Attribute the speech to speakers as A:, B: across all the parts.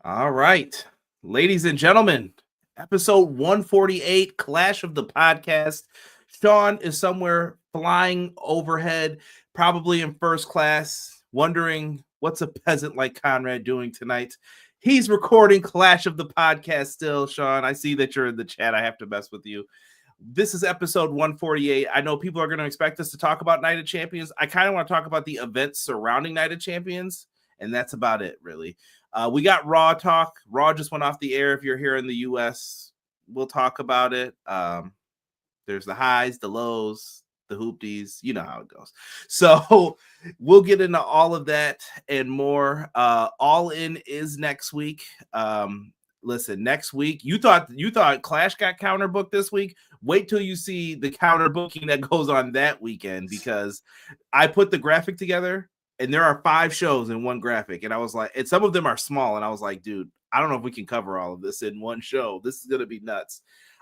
A: All right, ladies and gentlemen, episode 148, Clash of the Podcast. Sean is somewhere flying overhead, probably in first class, wondering what's a peasant like Conrad doing tonight. He's recording Clash of the Podcast still, Sean. I see that you're in the chat. I have to mess with you. This is episode 148. I know people are going to expect us to talk about Night of Champions. I kind of want to talk about the events surrounding Night of Champions, and that's about it, really. We got Raw talk. Raw just went off the air. If you're here in the U.S., we'll talk about it. There's the highs, the lows, the hoopties. You know how it goes. So we'll get into all of that and more. All In is next week. Listen, next week, you thought Clash got counterbooked this week. Wait till you see the counterbooking that goes on that weekend, because I put the graphic together. And there are 5 shows in one graphic. And I was like, and some of them are small. And I was like, dude, I don't know if we can cover all of this in one show. This is going to be nuts.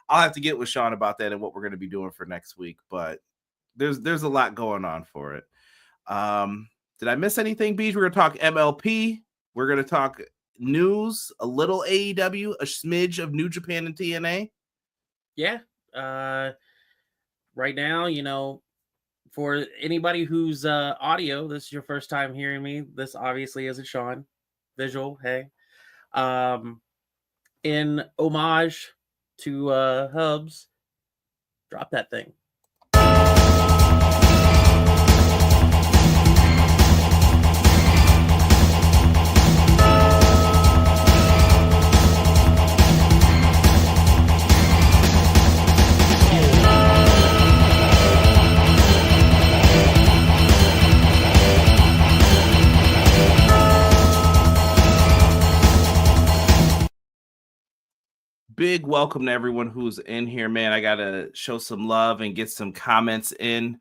A: I'll have to get with Sean about that and what we're going to be doing for next week. But there's a lot going on for it. Did I miss anything, Beej? We're going to talk MLP. We're going to talk news, a little AEW, a smidge of New Japan and TNA.
B: Yeah. Right now, for anybody who's audio, this is your first time hearing me. This obviously isn't Sean. Visual, hey. In homage to Hubs, drop that thing.
A: Big welcome to everyone who's in here, man. I gotta show some love and get some comments in.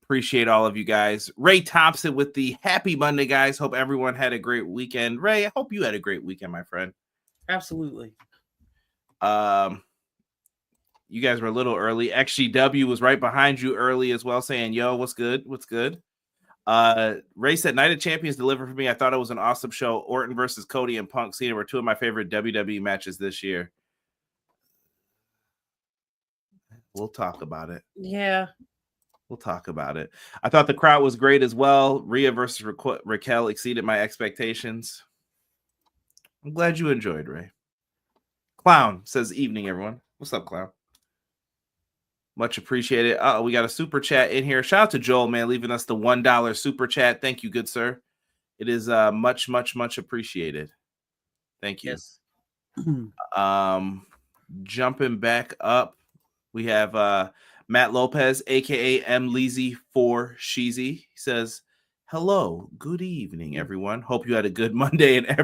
A: Appreciate all of you guys. Ray Thompson with the happy Monday, guys. Hope everyone had a great weekend. Ray, I hope you had a great weekend, my friend.
B: Absolutely.
A: You guys were a little early. XGW was right behind you early as well, saying, yo, what's good? What's good? Ray said, Night of Champions delivered for me. I thought it was an awesome show. Orton versus Cody and Punk Cena were 2 of my favorite WWE matches this year. We'll talk about it.
B: Yeah.
A: We'll talk about it. I thought the crowd was great as well. Rhea versus Raquel exceeded my expectations. I'm glad you enjoyed, Ray. Clown says, evening, everyone. What's up, Clown? Much appreciated. We got a super chat in here. Shout out to Joel, man, leaving us the $1 super chat. Thank you, good sir. It is much, much, much appreciated. Thank you.
B: Yes.
A: Jumping back up, we have Matt Lopez, aka M Leezy for Sheezy. He says, hello, good evening, everyone. Hope you had a good Monday and had a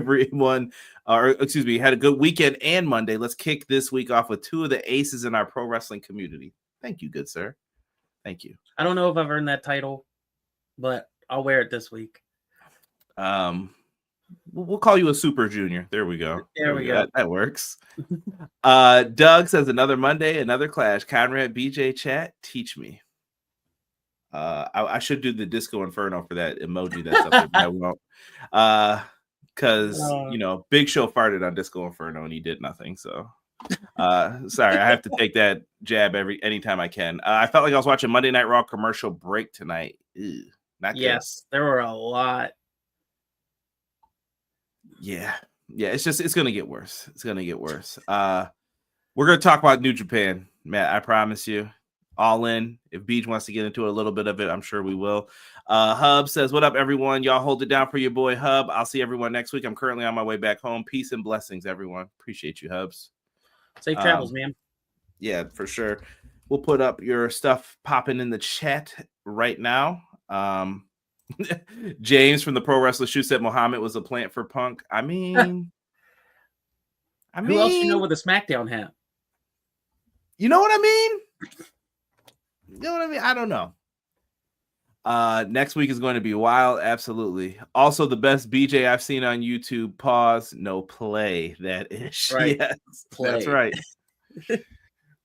A: good weekend and Monday. Let's kick this week off with 2 of the aces in our pro wrestling community. Thank you, good sir. Thank you.
B: I don't know if I've earned that title, but I'll wear it this week.
A: We'll call you a super junior. There we go.
B: There we go.
A: That works. Doug says, another Monday, another clash. Conrad BJ chat, teach me. I should do the Disco Inferno for that emoji that's up there, but I won't. Because Big Show farted on Disco Inferno and he did nothing. So sorry, I have to take that jab anytime I can. I felt like I was watching Monday Night Raw commercial break tonight. Ew, not
B: yes, good. There were a lot.
A: Yeah, it's gonna get worse. It's gonna get worse. We're gonna talk about New Japan, Matt. I promise you. All In. If Beach wants to get into a little bit of it, I'm sure we will. Hub says, what up, everyone? Y'all hold it down for your boy Hub. I'll see everyone next week. I'm currently on my way back home. Peace and blessings, everyone. Appreciate you, Hubs.
B: Safe travels, man.
A: Yeah, for sure. We'll put up your stuff popping in the chat right now. James from the Pro Wrestler Shoe said Muhammad was a plant for Punk. I mean,
B: who else you know with a SmackDown hat?
A: You know what I mean? I don't know. Next week is going to be wild. Absolutely. Also, the best BJ I've seen on YouTube. Pause. No play. That is
B: right.
A: Yes,
B: play.
A: That's right.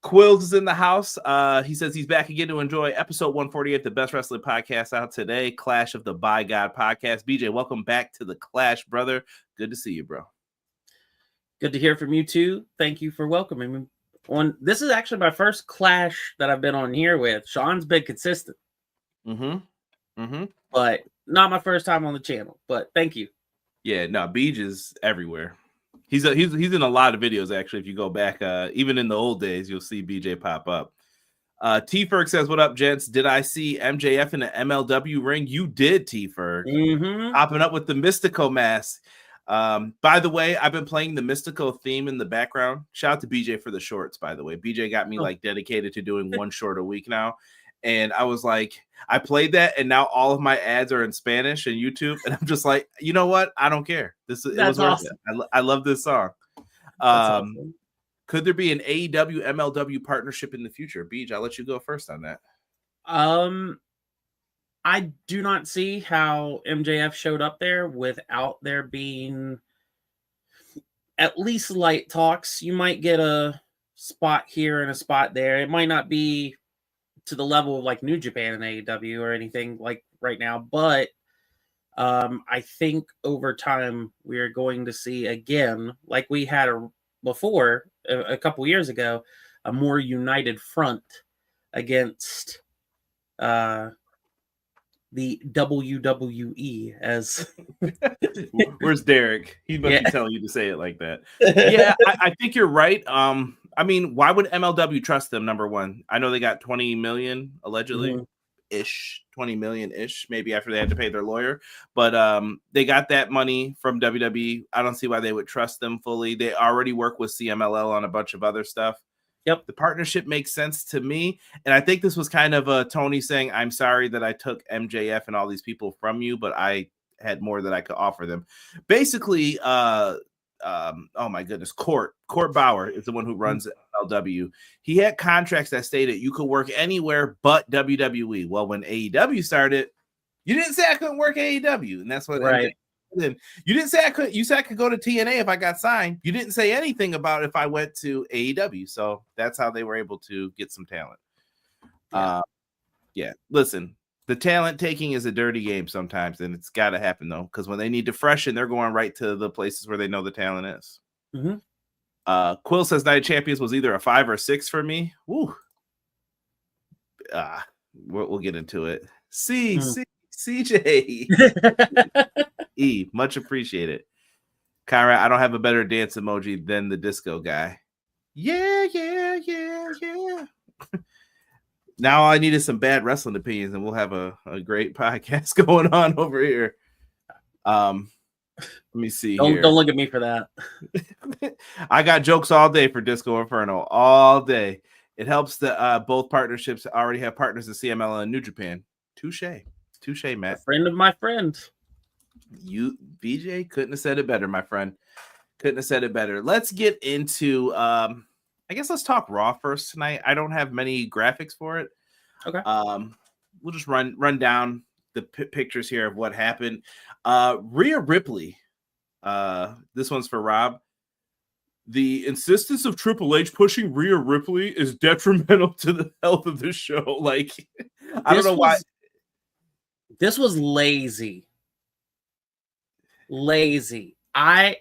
A: Quills is in the house. He says he's back again to enjoy episode 148, the best wrestling podcast out today, Clash of the By God podcast. BJ, welcome back to the Clash, brother. Good to see you, bro.
B: Good to hear from you too. Thank you for welcoming me. This is actually my first clash that I've been on here with. Sean's been consistent. But not my first time on the channel. But thank you.
A: Yeah, no, Beej is everywhere. He's in a lot of videos actually. If you go back, even in the old days, you'll see BJ pop up. T Ferg says, "What up, gents? Did I see MJF in the MLW ring? You did, T Ferg. Popping up with the Mystico mask. By the way, I've been playing the Mystico theme in the background. Shout out to BJ for the shorts, by the way. BJ got me like dedicated to doing one short a week now. And I was like, I played that, and now all of my ads are in Spanish and YouTube. And I'm just like, you know what? I don't care. It was awesome. Worth it. I love this song. Awesome. Could there be an AEW MLW partnership in the future? Beej, I'll let you go first on that.
B: I do not see how MJF showed up there without there being at least light talks. You might get a spot here and a spot there. It might not be to the level of like New Japan and AEW or anything like right now, but I think over time we are going to see again, like we had before a couple years ago, a more united front against the WWE. As
A: where's Derek? He must be telling you to say it like that. Yeah, I think you're right. I mean, why would MLW trust them? Number one, I know they got 20 million allegedly ish, 20 million ish, maybe after they had to pay their lawyer, but they got that money from WWE. I don't see why they would trust them fully. They already work with CMLL on a bunch of other stuff.
B: Yep.
A: The partnership makes sense to me. And I think this was kind of Tony saying, I'm sorry that I took MJF and all these people from you, but I had more that I could offer them. Basically, oh my goodness, Court Bauer is the one who runs MLW. He had contracts that stated you could work anywhere but WWE. Well, when AEW started, you didn't say I couldn't work AEW, and that's what
B: right.
A: You didn't say I could. You said I could go to TNA if I got signed. You didn't say anything about if I went to AEW. So that's how they were able to get some talent. Yeah. Listen, the talent taking is a dirty game sometimes, and it's got to happen though, because when they need to freshen, they're going right to the places where they know the talent is. Quill says Night of Champions was either a 5 or 6 for me. Woo. We'll get into it. CJ. E, much appreciated. Conrad, I don't have a better dance emoji than the disco guy. Yeah. Now all I need is some bad wrestling opinions, and we'll have a great podcast going on over here. Let me see.
B: Don't look at me for that.
A: I got jokes all day for Disco Inferno, all day. It helps that both partnerships already have partners in CMLL and New Japan. Touche, Matt.
B: A friend of my friend.
A: You, BJ, couldn't have said it better, my friend. Couldn't have said it better. Let's get into I guess let's talk Raw first tonight. I don't have many graphics for it.
B: Okay.
A: We'll just run down the pictures here of what happened. Rhea Ripley. This one's for Rob. The insistence of Triple H pushing Rhea Ripley is detrimental to the health of the show. Like, I don't know why.
B: This was lazy. I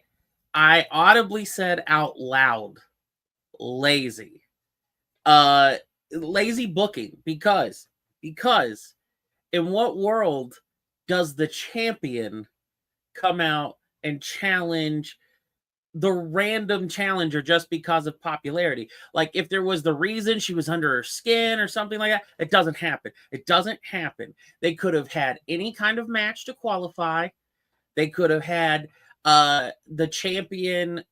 B: audibly said out loud, lazy. Lazy booking because in what world does the champion come out and challenge the random challenger just because of popularity? Like, if there was the reason she was under her skin or something like that, it doesn't happen. They could have had any kind of match to qualify. They could have had the champion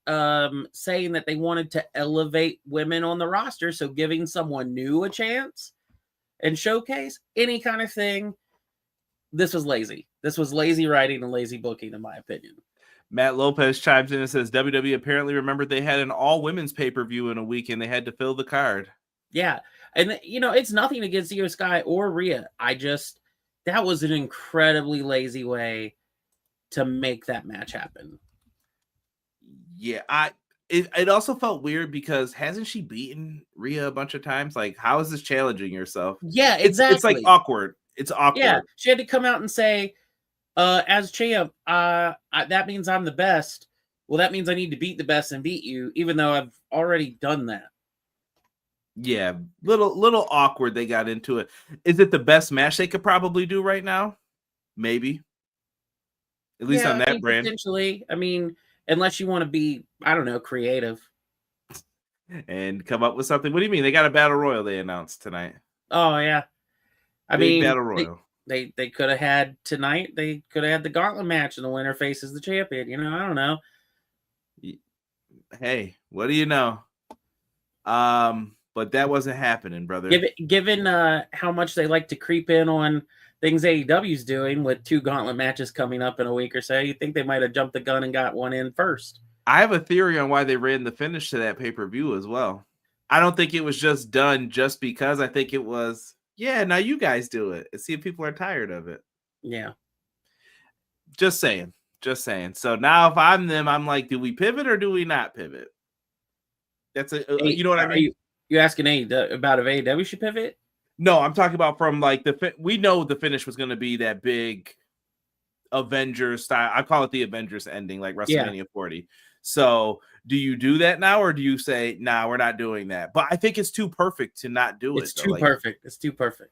B: saying that they wanted to elevate women on the roster, so giving someone new a chance and showcase any kind of thing. This was lazy. This was lazy writing and lazy booking, in my opinion.
A: Matt Lopez chimes in and says WWE apparently remembered they had an all-women's pay-per-view in a week and they had to fill the card.
B: Yeah. And, you know, it's nothing against Io Sky or Rhea. That was an incredibly lazy way to make that match happen.
A: Yeah, it also felt weird because hasn't she beaten Rhea a bunch of times? Like, how is this challenging yourself?
B: Yeah, exactly.
A: It's like awkward. It's awkward.
B: Yeah, she had to come out and say, as champ, that means I'm the best. well, that means I need to beat the best and beat you, even though I've already done that.
A: Yeah, little awkward they got into it. Is it the best match they could probably do right now? Maybe. At least on that brand.
B: Potentially. I mean, unless you want to be, I don't know, creative.
A: And come up with something. What do you mean? They got a battle royal they announced tonight.
B: Oh, yeah. I
A: Big
B: mean,
A: battle royal.
B: They could have had tonight, they could have had the gauntlet match and the winner faces the champion. You know, I don't know.
A: Hey, what do you know? But that wasn't happening, brother.
B: Given how much they like to creep in on things AEW's doing with 2 gauntlet matches coming up in a week or so, you think they might have jumped the gun and got one in first.
A: I have a theory on why they ran the finish to that pay-per-view as well. I don't think it was just done just because. I think it was, yeah, now you guys do it and see if people are tired of it.
B: Yeah.
A: Just saying. So now if I'm them, I'm like, do we pivot or do we not pivot? That's you know what I mean?
B: You asking about if AEW should pivot?
A: No, I'm talking about from like we know the finish was going to be that big Avengers style. I call it the Avengers ending, like WrestleMania 40. So do you do that now, or do you say, nah, we're not doing that? But I think it's too perfect to not do it.
B: It's too perfect. It's too perfect.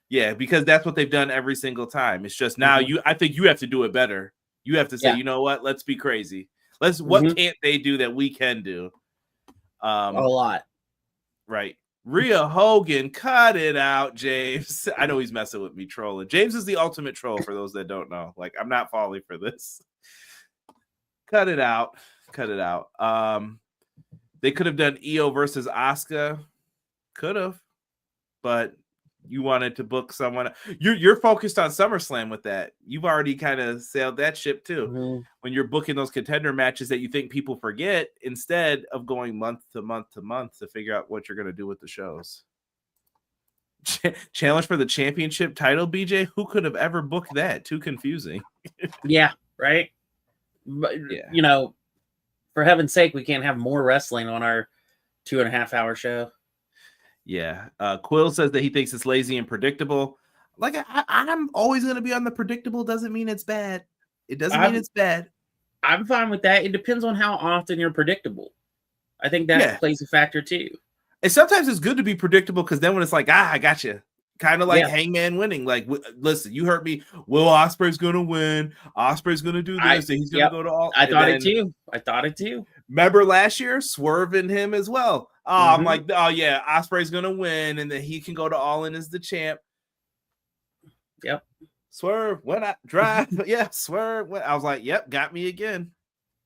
A: Yeah, because that's what they've done every single time. It's just now I think you have to do it better. You have to say, you know what? Let's be crazy. What can't they do that we can do?
B: A lot.
A: Right. Rhea Hogan, cut it out, James. I know he's messing with me, trolling. James is the ultimate troll for those that don't know. Like, I'm not falling for this. Cut it out. They could have done Io versus Asuka. Could have, but you wanted to book someone. You're focused on SummerSlam with that. You've already kind of sailed that ship too. When you're booking those contender matches that you think people forget, instead of going month to month to figure out what you're going to do with the shows. Challenge for the championship title, BJ. Who could have ever booked that? Too confusing.
B: Yeah, right. But you know, for heaven's sake, we can't have more wrestling on our 2.5 hour show.
A: Yeah. Quill says that he thinks it's lazy and predictable. Like, I'm always going to be on the predictable. Doesn't mean it's bad. It doesn't mean it's bad.
B: I'm fine with that. It depends on how often you're predictable. I think that plays a factor too.
A: And sometimes it's good to be predictable because then when it's like, I got you. Kind of like Hangman winning. Like, listen, you heard me. Will Ospreay's going to win. Ospreay's going to do this. And he's going to go to all.
B: I thought it too.
A: Remember last year? Swerving him as well. Oh, I'm like, oh, yeah, Ospreay's going to win. And then he can go to All In as the champ.
B: Yep.
A: Swerve when I drive. Swerve. I was like, yep, got me again.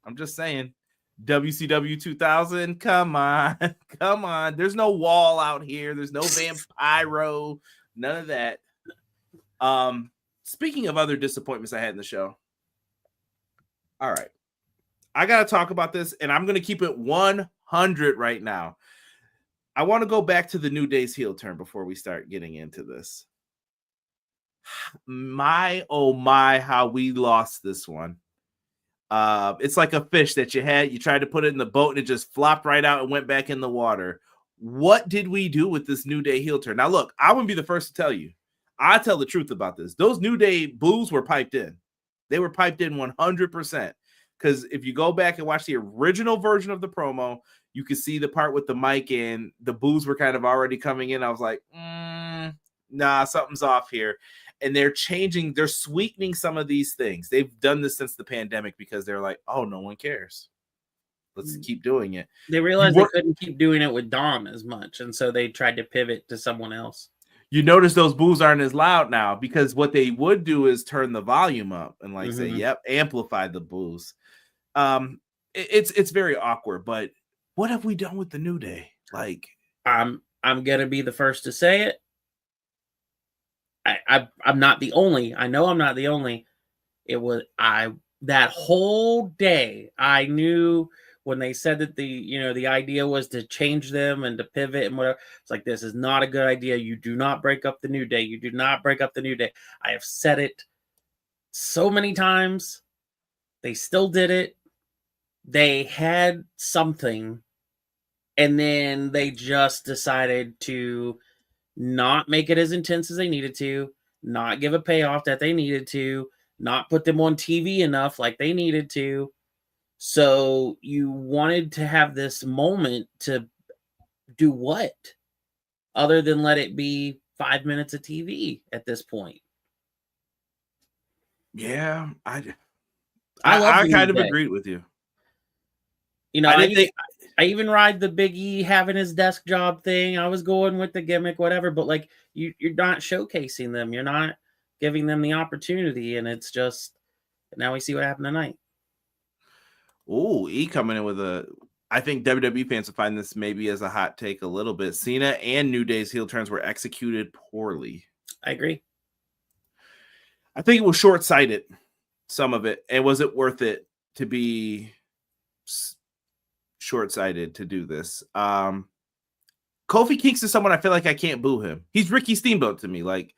A: I'm just saying. WCW 2000. Come on. There's no wall out here. There's no vampiro. None of that. Speaking of other disappointments I had in the show. All right. I got to talk about this, and I'm going to keep it 100 right now. I want to go back to the New Day's heel turn before we start getting into this. My, oh my, how we lost this one. It's like a fish that you tried to put it in the boat and it just flopped right out and went back in the water. What did we do with this New Day heel turn? Now, look, I wouldn't be the first to tell you. I tell the truth about this. Those New Day boos were piped in. They were piped in 100%. Because if you go back and watch the original version of the promo, you can see the part with the mic and the boos were kind of already coming in. I was like, nah, something's off here. And they're sweetening some of these things. They've done this since the pandemic because they're like, oh, no one cares. Let's keep doing it.
B: They realized they couldn't keep doing it with Dom as much. And so they tried to pivot to someone else.
A: You notice those boos aren't as loud now because what they would do is turn the volume up and like say, yep, amplify the boos. It's very awkward, but what have we done with the New Day? Like,
B: I'm gonna be the first to say it. I'm not the only. I know I'm not the only. It was that whole day. I knew when they said that the idea was to change them and to pivot and whatever. It's like, this is not a good idea. You do not break up the New Day. You do not break up the New Day. I have said it so many times. They still did it. They had something, and then they just decided to not make it as intense as they needed to, not give a payoff that they needed to, not put them on TV enough like they needed to. So you wanted to have this moment to do what? Other than let it be 5 minutes of TV at this point.
A: Yeah,
B: love
A: I
B: the
A: kind
B: New
A: of
B: Day.
A: agreed with you.
B: You know,
A: I didn't think
B: I even ride the Big E having his desk job thing. I was going with the gimmick, whatever, but like you're not showcasing them. You're not giving them the opportunity, and it's just now we see what happened tonight.
A: Oh, E coming in with I think WWE fans will find this maybe as a hot take a little bit. Cena and New Day's heel turns were executed poorly.
B: I agree.
A: I think it was short-sighted, some of it. And was it worth it to be short-sighted to do this? Kofi Kingston is someone I feel like I can't boo him. He's Ricky Steamboat to me. Like,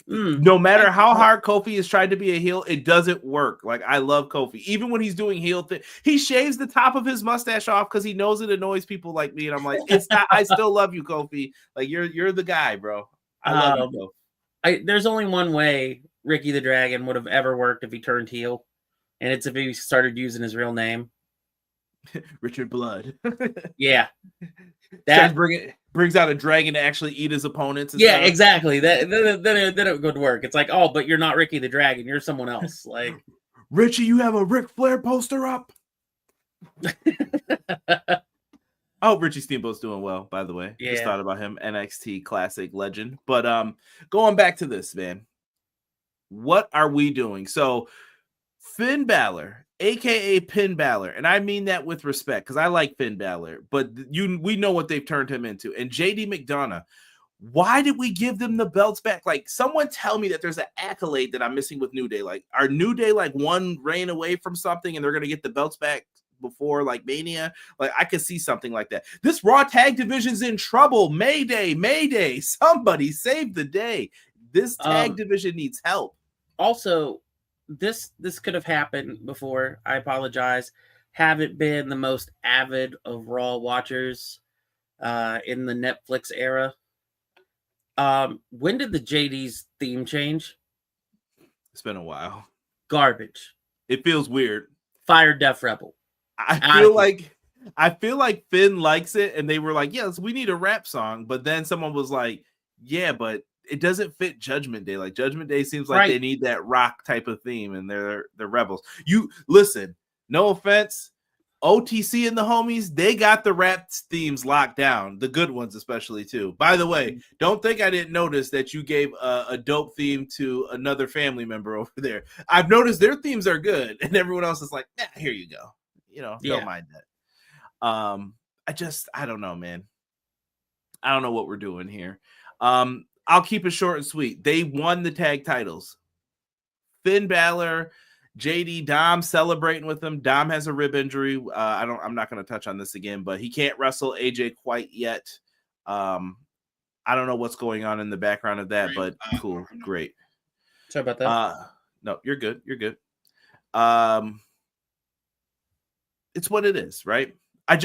A: no matter how hard Kofi is trying to be a heel, it doesn't work. Like, I love Kofi. Even when he's doing heel thing, he shaves the top of his mustache off because he knows it annoys people like me. And I'm like, it's not. I still love you, Kofi. Like, you're the guy, bro. I love you, Kofi.
B: There's only one way Ricky the Dragon would have ever worked if he turned heel, and it's if he started using his real name,
A: Richard Blood.
B: Yeah, that
A: brings out a dragon to actually eat his opponents.
B: Yeah, stuff. Exactly. Then it would work. It's like, oh, but you're not Ricky the Dragon. You're someone else. Like,
A: Richie, you have a Ric Flair poster up. Oh, Richie Steamboat's doing well, by the way. Yeah. Just thought about him, NXT classic legend. But going back to this, man, what are we doing? So Finn Balor, aka Finn Balor, and I mean that with respect because I like Finn Balor, but we know what they've turned him into. And JD McDonough, why did we give them the belts back? Like, someone tell me that there's an accolade that I'm missing with New Day. Like, are New Day like one reign away from something and they're gonna get the belts back before like Mania? Like, I could see something like that. This Raw tag division's in trouble. Mayday, somebody save the day. This tag division needs help.
B: Also, this could have happened before. I apologize. Haven't been the most avid of Raw watchers in the Netflix era. When did the JD's theme change?
A: It's been a while.
B: Garbage.
A: It feels weird.
B: Fire Def Rebel.
A: I feel like Finn likes it, and they were like, yes, we need a rap song. But then someone was like, yeah, but it doesn't fit Judgment Day. Like, Judgment Day seems like they need that rock type of theme, and they're rebels. You listen, no offense, OTC and the homies, they got the rap themes locked down, the good ones especially too. By the way, don't think I didn't notice that you gave a dope theme to another family member over there. I've noticed their themes are good, and everyone else is like, here you go. Don't mind that. I don't know, man. I don't know what we're doing here. I'll keep it short and sweet. They won the tag titles. Finn Balor, JD, Dom celebrating with him. Dom has a rib injury. I'm not going to touch on this again, but he can't wrestle AJ quite yet. I don't know what's going on in the background of that, but cool, great.
B: Sorry about that.
A: No, you're good. You're good. It's what it is, right? I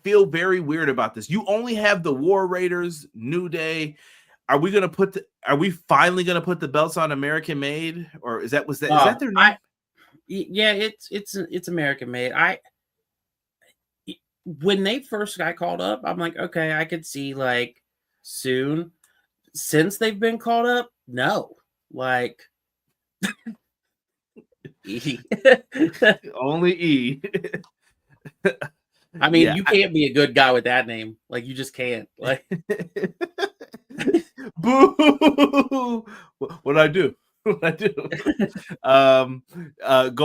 A: feel very weird about this. You only have the War Raiders, New Day. Are we finally gonna put the belts on American Made, or is that their name?
B: Yeah, it's American Made. When they first got called up, I'm like, okay, I could see like soon. Since they've been called up, no, like E.
A: Only E.
B: I mean, you can't be a good guy with that name. Like, you just can't. Like,
A: boo! What I do? Go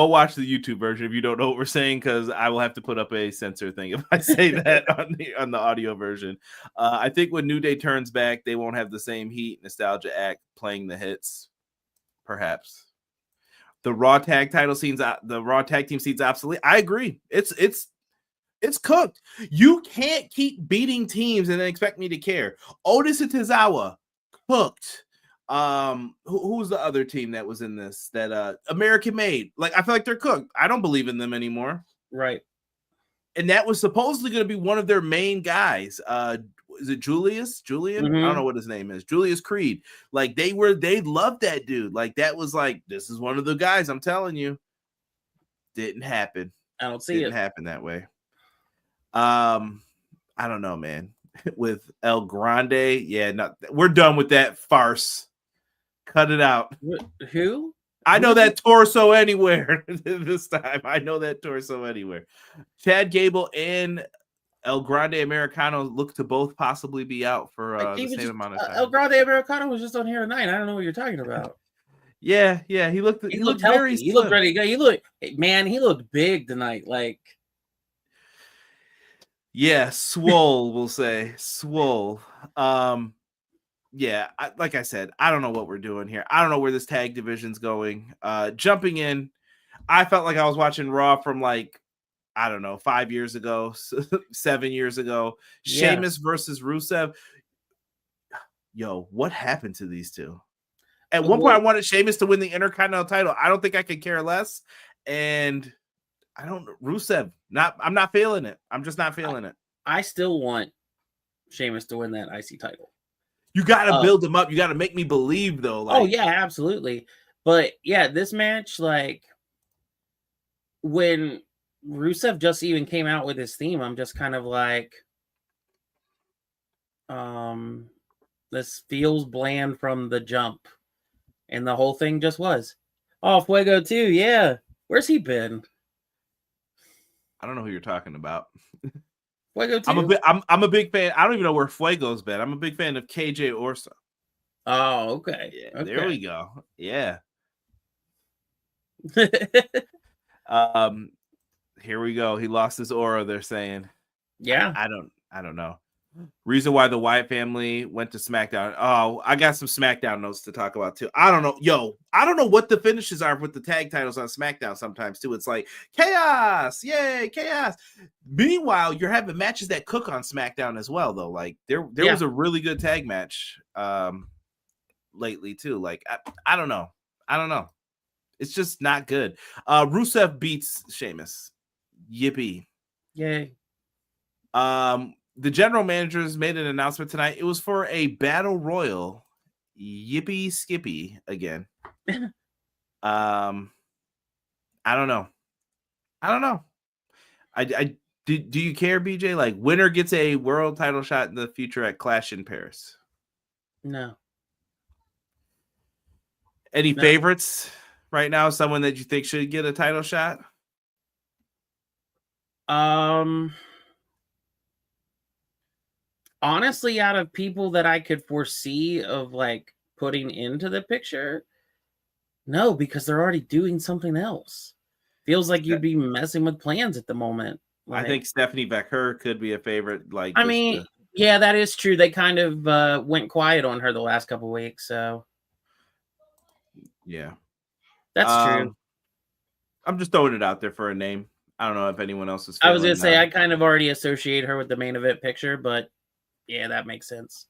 A: watch the YouTube version if you don't know what we're saying, because I will have to put up a censor thing if I say that on the audio version. I think when New Day turns back, they won't have the same heat, nostalgia act playing the hits. Perhaps the Raw tag title scenes, the Raw tag team scenes, obsolete. I agree. It's cooked. You can't keep beating teams and then expect me to care. Otis and Tozawa, cooked. Who's the other team that was in this? That American Made. Like, I feel like they're cooked. I don't believe in them anymore.
B: Right.
A: And that was supposedly going to be one of their main guys. Is it Julian? Mm-hmm. I don't know what his name is. Julius Creed. Like, they loved that dude. Like, that was like, this is one of the guys, I'm telling you. Didn't happen.
B: I don't see
A: Didn't
B: it.
A: happen that way. I don't know, man. With El Grande, yeah, we're done with that farce. Cut it out.
B: Who?
A: I know that torso anywhere this time. I know that torso anywhere. Chad Gable and El Grande Americano look to both possibly be out for the same amount of time.
B: El Grande Americano was just on here tonight. I don't know what you're talking about.
A: Yeah, he looked
B: healthy.
A: very
B: He
A: slim.
B: looked ready to go. He looked big tonight. Like,
A: yeah, swole, we'll say. Swole. Yeah, like I said, I don't know what we're doing here. I don't know where this tag division's going. Jumping in, I felt like I was watching Raw from like, I don't know, 5 years ago, 7 years ago.
B: Yeah.
A: Sheamus versus Rusev. Yo, what happened to these two? At one point, I wanted Sheamus to win the Intercontinental title. I don't think I could care less. And Rusev, I'm not feeling it. I'm just not feeling it.
B: I still want Sheamus to win that IC title.
A: You got to build him up. You got to make me believe, though.
B: Like, oh, yeah, absolutely. But, yeah, this match, like, when Rusev just even came out with his theme, I'm just kind of like, this feels bland from the jump. And the whole thing just was. Oh, Fuego too, yeah. Where's he been?
A: I don't know who you're talking about.
B: Fuego too?
A: I'm a big fan. I don't even know where Fuego's been. I'm a big fan of KJ Orso.
B: Oh, okay.
A: Yeah, okay. There we go. Yeah. Here we go. He lost his aura, they're saying.
B: Yeah.
A: I don't know. Reason why the Wyatt family went to SmackDown. Oh, I got some SmackDown notes to talk about too. I don't know. Yo, I don't know what the finishes are with the tag titles on SmackDown sometimes too. It's like chaos. Yay, chaos. Meanwhile, you're having matches that cook on SmackDown as well, though. Like there was a really good tag match lately too. Like I don't know. It's just not good. Rusev beats Sheamus. Yippee.
B: Yay.
A: The general managers made an announcement tonight. It was for a battle royal. Yippee skippy again. I don't know. Do you care, BJ? Like, winner gets a world title shot in the future at Clash in Paris.
B: No.
A: Any favorites right now? Someone that you think should get a title shot?
B: Honestly, out of people that I could foresee of like putting into the picture, no, because they're already doing something else. Feels like you'd be messing with plans at the moment.
A: Like, I think Stephanie Becker could be a favorite. Like,
B: I mean, yeah, that is true. They kind of went quiet on her the last couple of weeks, so
A: yeah,
B: that's true.
A: I'm just throwing it out there for a name. I don't know if anyone else is.
B: I was gonna say I kind of already associate her with the main event picture, but yeah, that makes sense.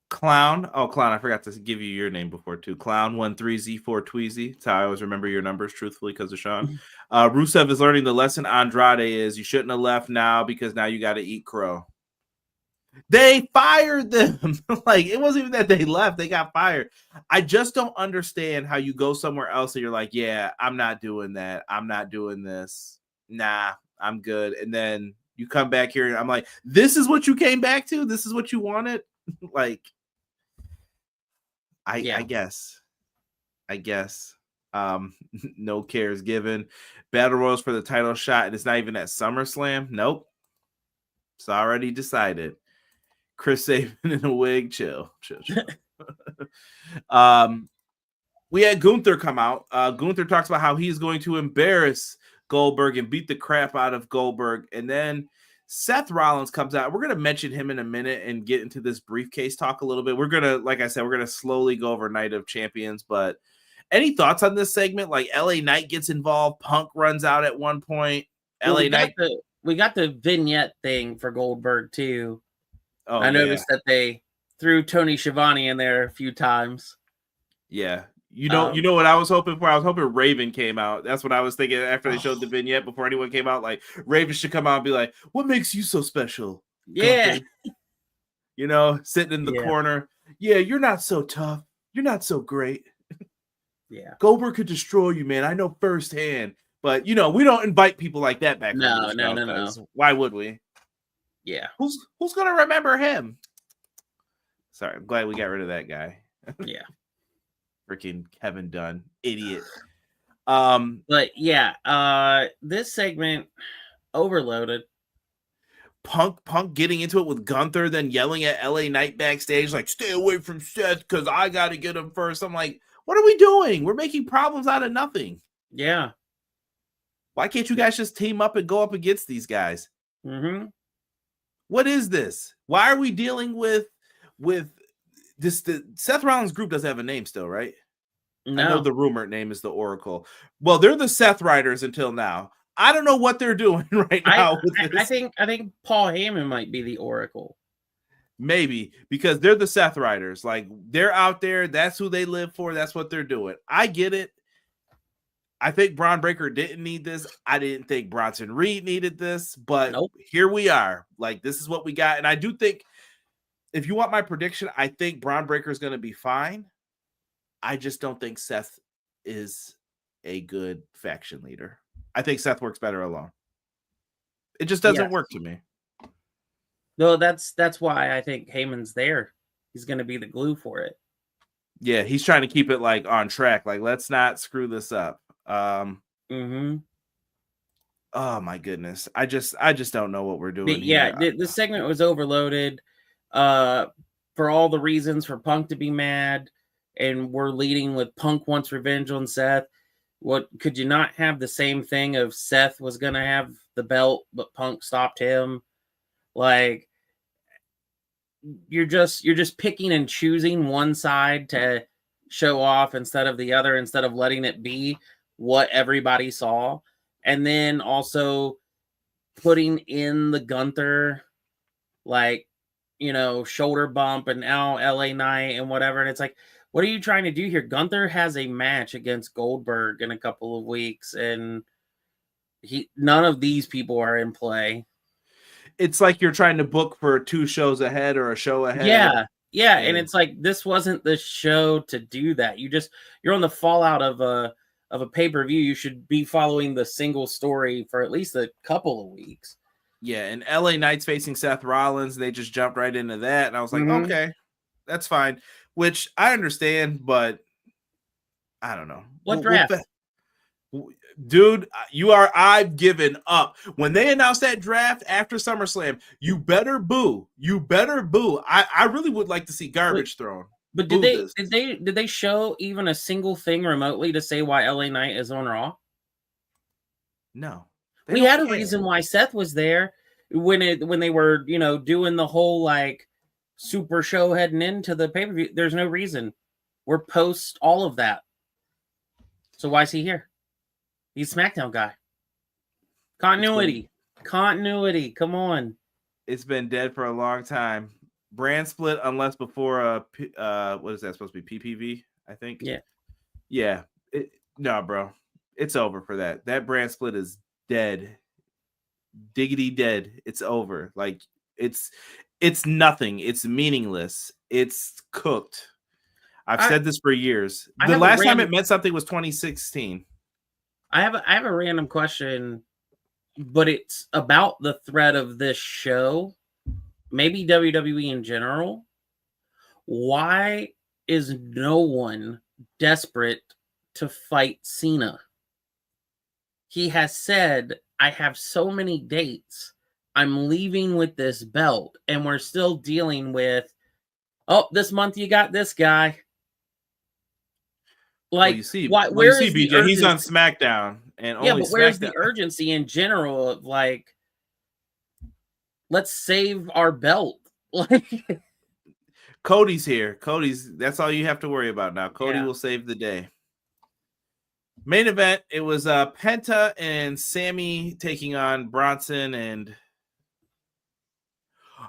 A: Clown. Oh, Clown. I forgot to give you your name before, too. Clown 13Z4 Tweezy. That's how I always remember your numbers, truthfully, because of Sean. Rusev is learning the lesson Andrade is. You shouldn't have left now because now you got to eat crow. They fired them. Like, it wasn't even that they left. They got fired. I just don't understand how you go somewhere else and you're like, yeah, I'm not doing that. I'm not doing this. Nah, I'm good. And then you come back here and I'm like, this is what you came back to? This is what you wanted? Like, I guess. No cares given. Battle Royals for the title shot, and it's not even at SummerSlam. Nope. It's already decided. Chris Sabin in a wig. Chill. We had Gunther come out. Gunther talks about how he's going to embarrass Goldberg and beat the crap out of Goldberg. And then Seth Rollins comes out. We're going to mention him in a minute and get into this briefcase talk a little bit. We're going to, like I said, we're going to slowly go over Night of Champions. But any thoughts on this segment? Like, LA Knight gets involved. Punk runs out at one point.
B: We got the vignette thing for Goldberg, too.
A: Oh,
B: I noticed that they threw Tony Schiavone in there a few times.
A: Yeah. You know what I was hoping for? I was hoping Raven came out. That's what I was thinking after they showed the vignette before anyone came out. Like, Raven should come out and be like, what makes you so special?
B: Yeah.
A: Sitting in the corner. Yeah, you're not so tough. You're not so great.
B: Yeah.
A: Goldberg could destroy you, man. I know firsthand. But we don't invite people like that back.
B: No.
A: Why would we?
B: Yeah.
A: Who's gonna remember him? Sorry, I'm glad we got rid of that guy.
B: Yeah.
A: Freaking Kevin Dunn, idiot.
B: But yeah, this segment overloaded.
A: Punk getting into it with Gunther, then yelling at LA Knight backstage, like, stay away from Seth because I got to get him first. I'm like, what are we doing? We're making problems out of nothing.
B: Yeah.
A: Why can't you guys just team up and go up against these guys?
B: Mm-hmm.
A: What is this? Why are we dealing with this? The Seth Rollins group doesn't have a name still, right?
B: No.
A: I know the rumored name is the Oracle. Well, they're the Seth Riders until now. I don't know what they're doing right now.
B: I think Paul Heyman might be the Oracle.
A: Maybe because they're the Seth Riders. Like, they're out there. That's who they live for. That's what they're doing. I get it. I think Braun Breaker didn't need this. I didn't think Bronson Reed needed this, but Here we are. Like, this is what we got. And I do think, if you want my prediction, I think Braun Breaker is going to be fine. I just don't think Seth is a good faction leader. I think Seth works better alone. It just doesn't work to me.
B: No, that's why I think Heyman's there. He's going to be the glue for it.
A: Yeah, he's trying to keep it like on track. Like, let's not screw this up.
B: Mm-hmm.
A: Oh my goodness. I just don't know what we're doing.
B: But yeah, the segment was overloaded for all the reasons for Punk to be mad, and we're leading with Punk wants revenge on Seth. What could you not have the same thing of Seth was gonna have the belt, but Punk stopped him? Like, you're just picking and choosing one side to show off instead of the other, instead of letting it be what everybody saw. And then also putting in the Gunther, like, shoulder bump and now LA Knight and whatever. And it's like, what are you trying to do here? Gunther has a match against Goldberg in a couple of weeks, and none of these people are in play.
A: It's like you're trying to book for 2 shows ahead or a show ahead.
B: Yeah. And it's like, this wasn't the show to do that. You're on the fallout of a pay-per-view. You should be following the single story for at least a couple of weeks.
A: Yeah, and LA Knight's facing Seth Rollins. They just jumped right into that. And I was like, okay, that's fine. Which I understand, but I don't know.
B: What draft?
A: Dude, I've given up. When they announced that draft after SummerSlam, you better boo. I really would like to see garbage thrown.
B: But did they show even a single thing remotely to say why LA Knight is on Raw?
A: No.
B: We had a reason why Seth was there when they were, doing the whole like super show heading into the pay-per-view. There's no reason. We're post all of that. So why is he here? He's a SmackDown guy. Continuity. Come on.
A: It's been dead for a long time. Brand split, unless before what is that supposed to be? PPV, I think. Yeah. No, bro, it's over for that. That brand split is dead. Diggity dead. It's over. Like, it's nothing. It's meaningless. It's cooked. I've said this for years. The last time it meant something was 2016.
B: I have a random question, but it's about the thread of this show. Maybe WWE in general. Why is no one desperate to fight Cena? He has said, I have so many dates. I'm leaving with this belt. And we're still dealing with, this month you got this guy. Like,
A: you see,
B: where is
A: BJ? He's on SmackDown. And only
B: but where's the urgency in general of, like, let's save our belt? Like,
A: Cody's here. That's all you have to worry about now. Cody will save the day. Main event, it was Penta and Sammy taking on Bronson, and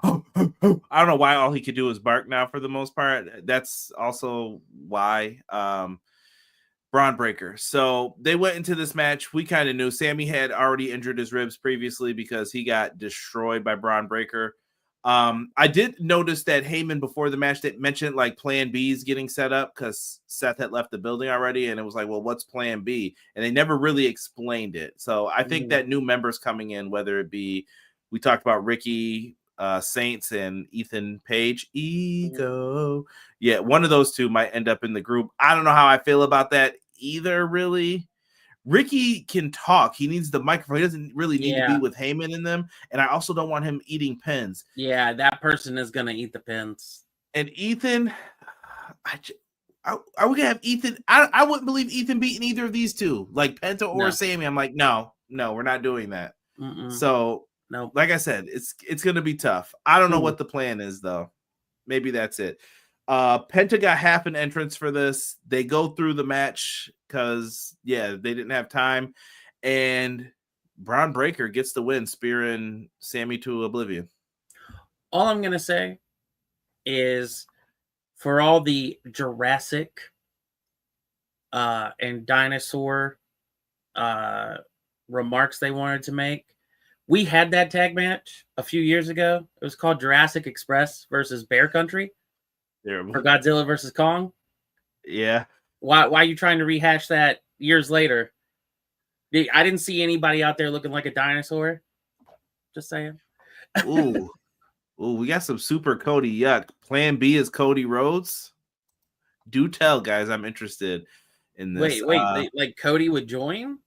A: I don't know why all he could do was bark now for the most part. That's also why Braun Breaker. So they went into this match. We kind of knew Sammy had already injured his ribs previously because he got destroyed by Braun Breaker. I did notice that Heyman before the match that mentioned like Plan B is getting set up because Seth had left the building already, and it was like, well, what's Plan B? And they never really explained it. So I think that new members coming in, whether it be we talked about Ricky Saints and Ethan Page, Ego, yeah, one of those two might end up in the group. I don't know how I feel about that either, really. Ricky can talk. He needs the microphone. He doesn't really need to be with Heyman in them. And I also don't want him eating pins.
B: Yeah, that person is going to eat the pins.
A: And Ethan, are we going to have Ethan? I wouldn't believe Ethan beating either of these two, like Penta or Sammy. I'm like, no, we're not doing that. So, like I said, it's going to be tough. I don't know what the plan is, though. Maybe that's it. Penta got half an entrance for this. They go through the match because they didn't have time, and Braun Breaker gets the win, spearing Sammy to oblivion.
B: All I'm gonna say is, for all the Jurassic and dinosaur remarks they wanted to make, we had that tag match a few years ago. It was called Jurassic Express versus Bear Country. For Godzilla versus Kong.
A: Yeah.
B: Why are you trying to rehash that years later? I didn't see anybody out there looking like a dinosaur. Just saying.
A: Ooh, we got some super Cody yuck. Plan B is Cody Rhodes. Do tell, guys. I'm interested in this.
B: Wait, like Cody would join?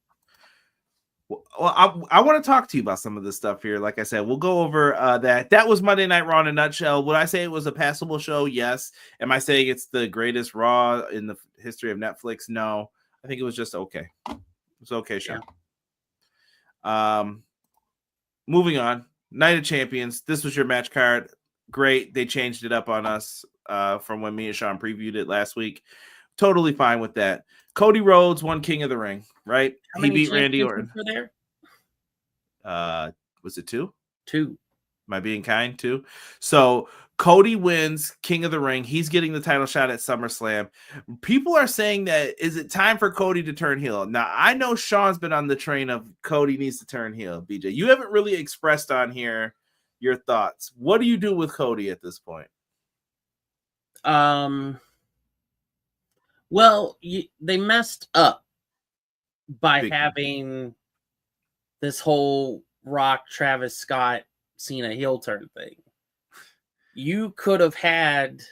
A: Well, I want to talk to you about some of this stuff here. Like I said, we'll go over that. That was Monday Night Raw in a nutshell. Would I say it was a passable show? Yes. Am I saying it's the greatest Raw in the history of Netflix? No. I think it was just okay. It was okay show. Yeah. Moving on. Night of Champions. This was your match card. Great. They changed it up on us from when me and Sean previewed it last week. Totally fine with that. Cody Rhodes won King of the Ring, right? He beat Randy Orton.
B: There?
A: Was it 2?
B: 2.
A: Am I being kind? 2. So Cody wins King of the Ring. He's getting the title shot at SummerSlam. People are saying that, is it time for Cody to turn heel? Now, I know Sean's been on the train of Cody needs to turn heel, BJ. You haven't really expressed on here your thoughts. What do you do with Cody at this point?
B: Well, they messed up by having this whole Rock, Travis Scott, Cena heel turn thing. You could have had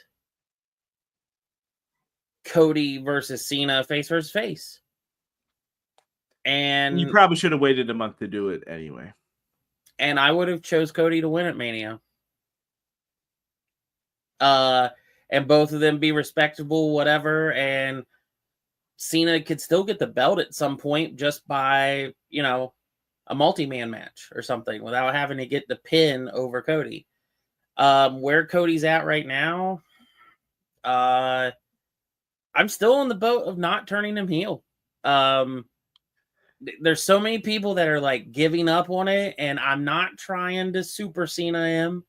B: Cody versus Cena face versus face. And
A: you probably should have waited a month to do it anyway.
B: And I would have chose Cody to win at Mania. And both of them be respectable, whatever. And Cena could still get the belt at some point just by, a multi-man match or something without having to get the pin over Cody. Where Cody's at right now, I'm still on the boat of not turning him heel. There's so many people that are like giving up on it, and I'm not trying to super Cena him.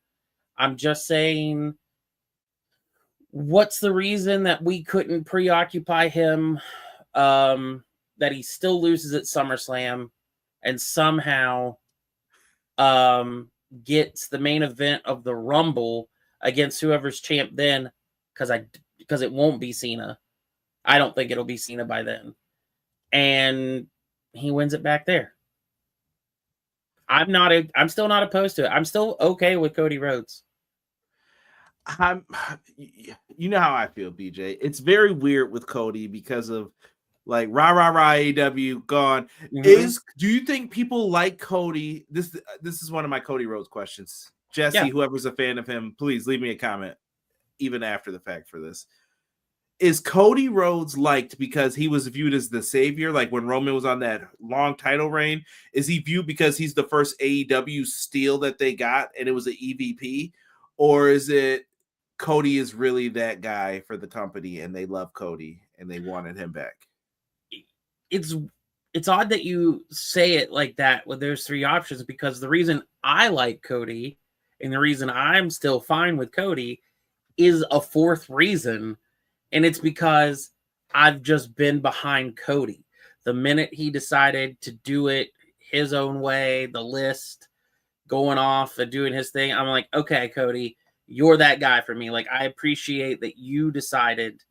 B: I'm just saying, what's the reason that we couldn't preoccupy him, that he still loses at SummerSlam and somehow gets the main event of the Rumble against whoever's champ then, because it won't be Cena. I don't think it'll be Cena by then. And he wins it back there. I'm still not opposed to it. I'm still okay with Cody Rhodes.
A: You know how I feel, BJ. It's very weird with Cody because of like rah AEW gone. Mm-hmm. Do you think people like Cody? This is one of my Cody Rhodes questions. Jesse, whoever's a fan of him, please leave me a comment, even after the fact for this. Is Cody Rhodes liked because he was viewed as the savior? Like when Roman was on that long title reign, is he viewed because he's the first AEW steal that they got and it was an EVP? Or is it Cody is really that guy for the company and they love Cody and they wanted him back?
B: It's odd that you say it like that when there's 3 options, because the reason I like Cody and the reason I'm still fine with Cody is a 4th reason. And it's because I've just been behind Cody. The minute he decided to do it his own way, the list, going off and doing his thing. I'm like, okay, Cody, you're that guy for me. Like, I appreciate that you decided.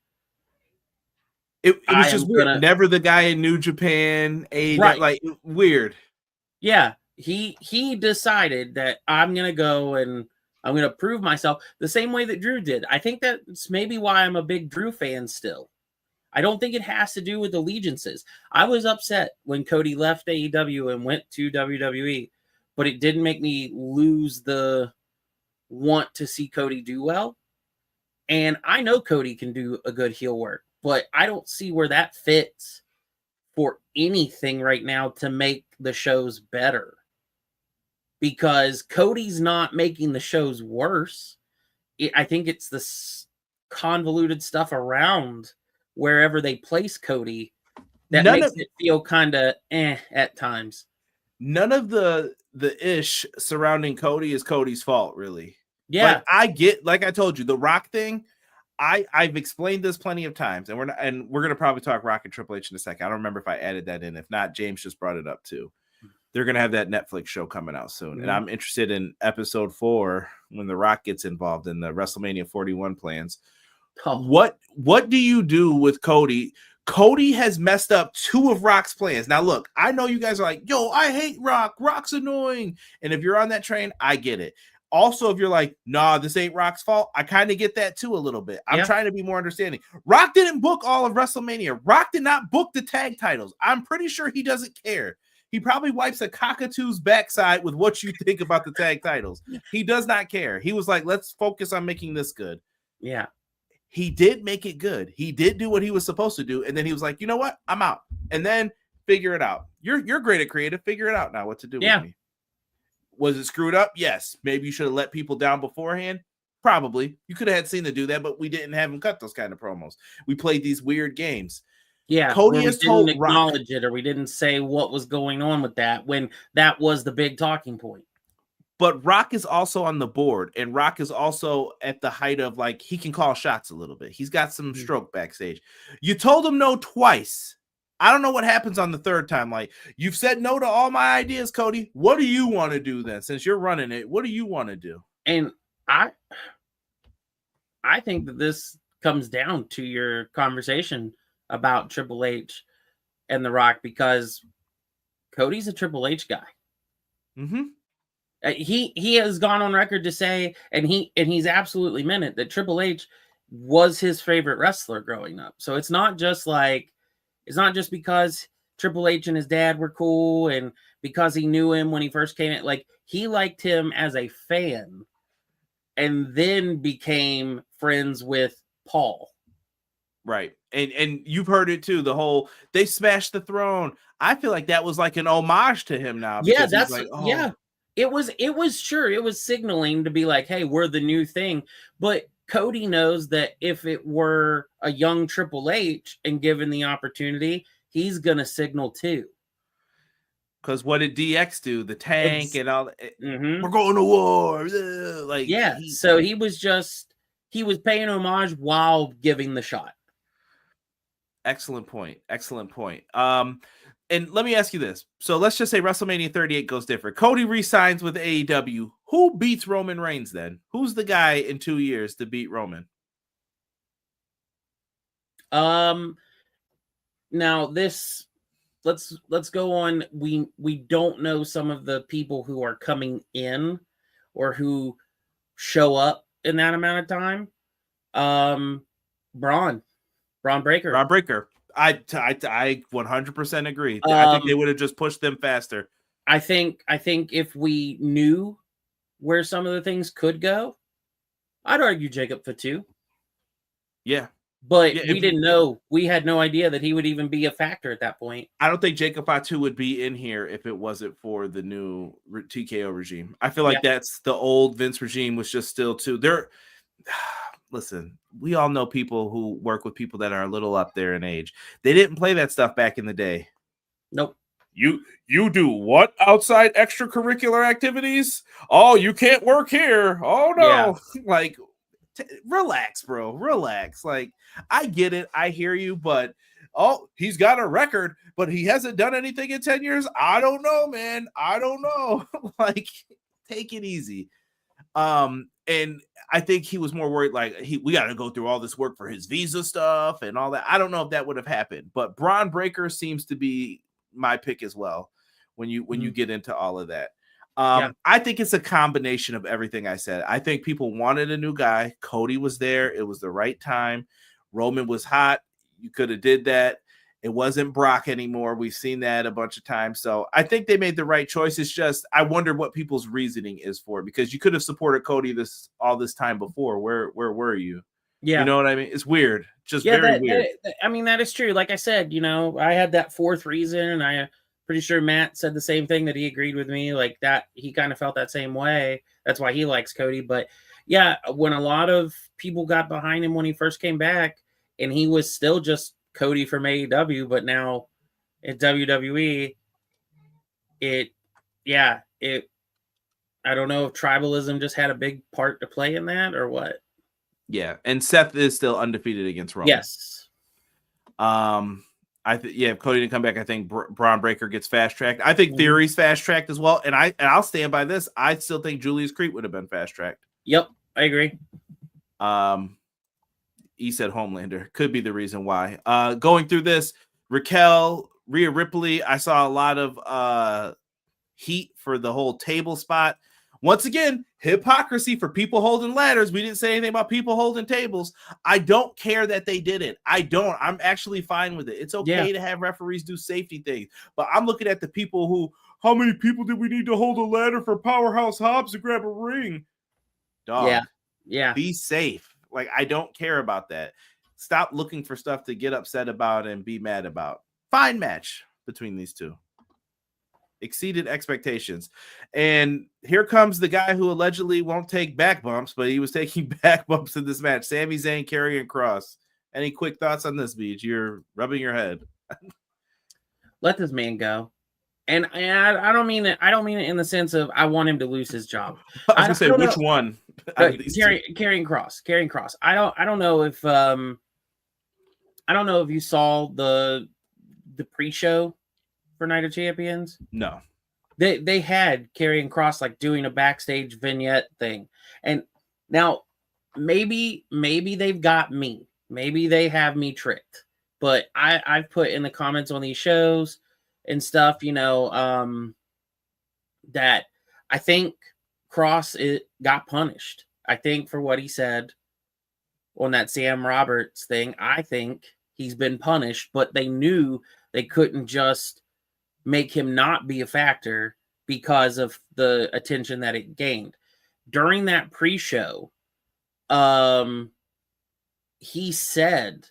A: It was
B: I
A: just
B: am
A: weird.
B: gonna-
A: Never the guy in New Japan,
B: Right.
A: like weird.
B: Yeah, he decided that I'm gonna go and I'm gonna prove myself the same way that Drew did. I think that's maybe why I'm a big Drew fan still. I don't think it has to do with allegiances. I was upset when Cody left AEW and went to WWE, but it didn't make me lose the want to see Cody do well. And I know Cody can do a good heel work, but I don't see where that fits for anything right now to make the shows better. Because Cody's not making the shows worse. I think it's the convoluted stuff around wherever they place Cody that makes it feel kind of at times.
A: None of the ish surrounding Cody is Cody's fault, really.
B: Yeah.
A: Like, I get, like I told you, the Rock thing, I've explained this plenty of times, and we're gonna probably talk Rock and Triple H in a second. I don't remember if I added that in. If not, James just brought it up too. They're gonna have that Netflix show coming out soon, and I'm interested in episode 4 when the Rock gets involved in the WrestleMania 41 plans. What do you do with Cody? Cody has messed up 2 of Rock's plans. Now, look, I know you guys are like, yo, I hate Rock. Rock's annoying. And if you're on that train, I get it. Also, if you're like, nah, this ain't Rock's fault, I kind of get that too a little bit. I'm trying to be more understanding. Rock didn't book all of WrestleMania. Rock did not book the tag titles. I'm pretty sure he doesn't care. He probably wipes a cockatoo's backside with what you think about the tag titles. He does not care. He was like, let's focus on making this good.
B: Yeah.
A: He did make it good. He did do what he was supposed to do. And then he was like, you know what? I'm out. And then figure it out. You're great at creative. Figure it out now what to do with me. Was it screwed up? Yes. Maybe you should have let people down beforehand. Probably. You could have had Cena do that, but we didn't have him cut those kind of promos. We played these weird games.
B: Yeah,
A: Cody has told
B: Rock, acknowledge it, or we didn't say what was going on with that when that was the big talking point.
A: But Rock is also on the board, and Rock is also at the height of, like, he can call shots a little bit. He's got some stroke backstage. You told him no twice. I don't know what happens on the third time. Like, you've said no to all my ideas, Cody. What do you want to do then? Since you're running it, what do you want to do?
B: And I think that this comes down to your conversation about Triple H and The Rock, because Cody's a Triple H guy.
A: Mm-hmm.
B: He has gone on record to say, and he's absolutely meant it, that Triple H was his favorite wrestler growing up. So it's not just because Triple H and his dad were cool and because he knew him when he first came in. Like, he liked him as a fan and then became friends with Paul.
A: Right. And you've heard it too. The whole, they smashed the throne. I feel like that was like an homage to him now.
B: Yeah, that's
A: like, oh.
B: Yeah. It was signaling to be like, hey, we're the new thing. But Cody knows that if it were a young Triple H and given the opportunity, he's gonna signal too.
A: Because what did DX do? The tank and all. We're going to war. Like,
B: yeah. So he was paying homage while giving the shot.
A: Excellent point. And let me ask you this. So let's just say WrestleMania 38 goes different. Cody re-signs with AEW. Who beats Roman Reigns then? Who's the guy in 2 years to beat Roman?
B: Now this, let's go on. We don't know some of the people who are coming in or who show up in that amount of time. Braun Breaker.
A: I 100% agree. I think they would have just pushed them faster.
B: I think if we knew where some of the things could go, I'd argue Jacob Fatu.
A: Yeah.
B: But we didn't know. We had no idea that he would even be a factor at that point.
A: I don't think Jacob Fatu would be in here if it wasn't for the new TKO regime. I feel like that's the old Vince regime was just still too. Listen, we all know people who work with people that are a little up there in age. They didn't play that stuff back in the day.
B: Nope.
A: You do what outside extracurricular activities? Oh, you can't work here. Oh no. Yeah. Like, relax, bro. Relax. Like, I get it. I hear you, but he's got a record, but he hasn't done anything in 10 years. I don't know, man. I don't know. Like, take it easy. And I think he was more worried, like, we got to go through all this work for his visa stuff and all that. I don't know if that would have happened, but Braun Breaker seems to be my pick as well when you get into all of that. I think it's a combination of everything I said. I think people wanted a new guy. Cody was there. It was the right time. Roman was hot. You could have did that. It wasn't Brock anymore. We've seen that a bunch of times. So I think they made the right choice. It's just, I wonder what people's reasoning is for it, because you could have supported Cody all this time before. Where were you?
B: Yeah.
A: You know what I mean? It's weird. Just very weird.
B: I mean, that is true. Like I said, I had that fourth reason, and I'm pretty sure Matt said the same thing, that he agreed with me, like that he kind of felt that same way. That's why he likes Cody. But yeah, when a lot of people got behind him when he first came back, and he was still just Cody from AEW, but now at WWE, I don't know if tribalism just had a big part to play in that or what.
A: Yeah, and Seth is still undefeated against Roman.
B: Yes.
A: If Cody didn't come back, I think Braun Breaker gets fast tracked. I think Theory's fast tracked as well, and I'll stand by this. I still think Julius Creed would have been fast tracked.
B: Yep, I agree.
A: He said Homelander could be the reason why. Going through this, Raquel, Rhea Ripley, I saw a lot of heat for the whole table spot. Once again, hypocrisy for people holding ladders. We didn't say anything about people holding tables. I don't care that they did it. I don't. I'm actually fine with it. It's okay to have referees do safety things. But I'm looking at the people who, how many people did we need to hold a ladder for Powerhouse Hobbs to grab a ring? Dog.
B: Yeah.
A: Be safe. Like, I don't care about that. Stop looking for stuff to get upset about and be mad about. Fine match between these two. Exceeded expectations. And here comes the guy who allegedly won't take back bumps, but he was taking back bumps in this match. Sami Zayn, Karrion Kross. Any quick thoughts on this, Beach? You're rubbing your head.
B: Let this man go. And I don't mean it. I don't mean it in the sense of I want him to lose his job.
A: I was gonna say which one.
B: Karrion Kross. I don't know if you saw the pre-show for Night of Champions.
A: No.
B: They had Karrion Kross like doing a backstage vignette thing. And now maybe they've got me. Maybe they have me tricked. But I've put in the comments on these shows and stuff, that I think Kross got punished. I think for what he said on that Sam Roberts thing, I think he's been punished, but they knew they couldn't just make him not be a factor because of the attention that it gained. During that pre-show, he said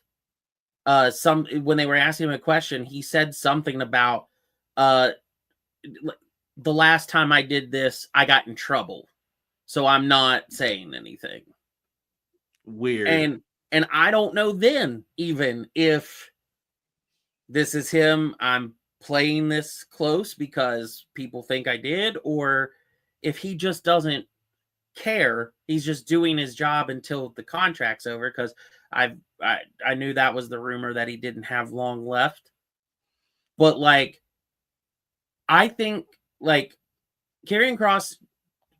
B: when they were asking him a question, he said something about the last time I did this, I got in trouble. So I'm not saying anything.
A: Weird.
B: And I don't know then even if this is him, I'm playing this close because people think I did, or if he just doesn't care, he's just doing his job until the contract's over, because I knew that was the rumor that he didn't have long left. But like, I think like Karrion Kross,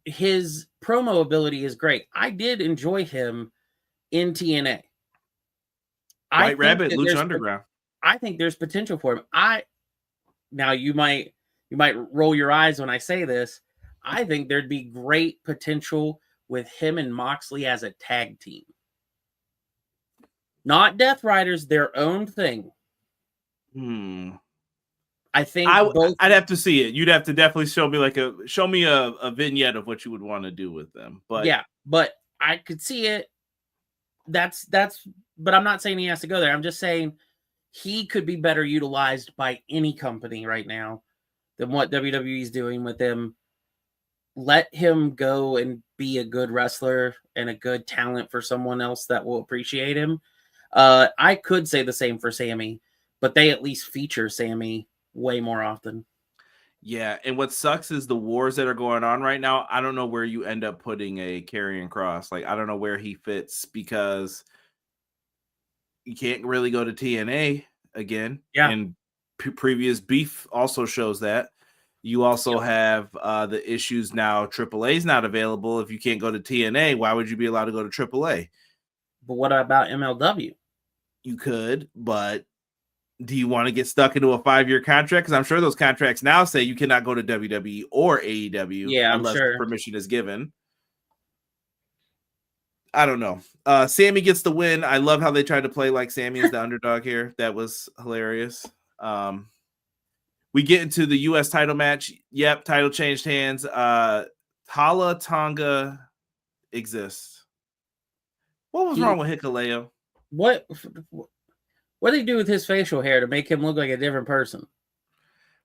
B: his promo ability is great. I did enjoy him in TNA.
A: White Rabbit, Lucha Underground.
B: I think there's potential for him. Now you might roll your eyes when I say this. I think there'd be great potential with him and Moxley as a tag team. Not Death Riders, their own thing. I think
A: I'd have to see it. You'd have to definitely show me a vignette of what you would want to do with them. But
B: yeah, but I could see it. That's but I'm not saying he has to go there. I'm just saying he could be better utilized by any company right now than what WWE is doing with him. Let him go and be a good wrestler and a good talent for someone else that will appreciate him. I could say the same for Sammy, but they at least feature Sammy way more often.
A: Yeah, and what sucks is the wars that are going on right now. I don't know where you end up putting a Karrion Kross. Like, I don't know where he fits, because you can't really go to TNA again.
B: Yeah.
A: And previous beef also shows that. You also have the issues now. AAA is not available. If you can't go to TNA, why would you be allowed to go to AAA?
B: But what about MLW?
A: You could, but do you want to get stuck into a 5-year contract? Because I'm sure those contracts now say you cannot go to WWE or AEW unless permission is given. I don't know. Sammy gets the win. I love how they tried to play like Sammy is the underdog here. That was hilarious. We get into the U.S. title match. Yep, title changed hands. Tala Tonga exists. What was wrong with Hikuleo?
B: What did he do with his facial hair to make him look like a different person?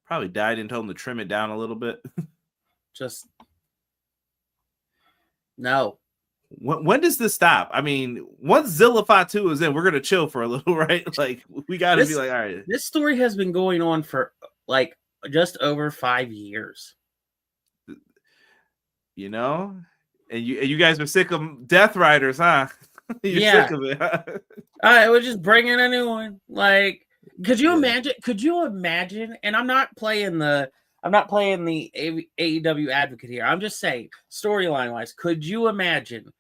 A: Probably died and told him to trim it down a little bit.
B: Just no.
A: When does this stop? I mean, once Zilla Fatu is in, we're gonna chill for a little, right? Like we gotta be like, all right.
B: This story has been going on for like just over 5 years.
A: You know, and you guys are sick of Death Riders, huh? You're sick of it. Huh?
B: All right, we're just bringing a new one. Like, could you imagine? Could you imagine? And I'm not playing the AEW advocate here. I'm just saying, storyline wise, could you imagine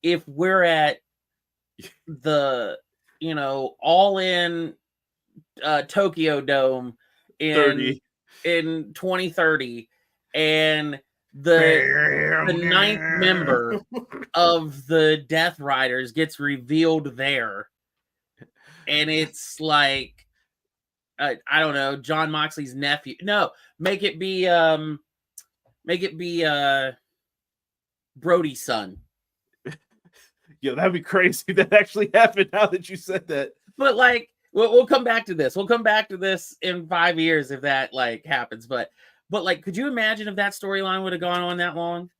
B: if we're at the all in Tokyo Dome in 2030 and the ninth member of the Death Riders gets revealed there, and it's like I don't know, John Moxley's nephew. No, make it be Brody's son.
A: Yo, that'd be crazy. That actually happened now that you said that.
B: But like, we'll come back to this. We'll come back to this in 5 years if that like happens. But like, could you imagine if that storyline would have gone on that long?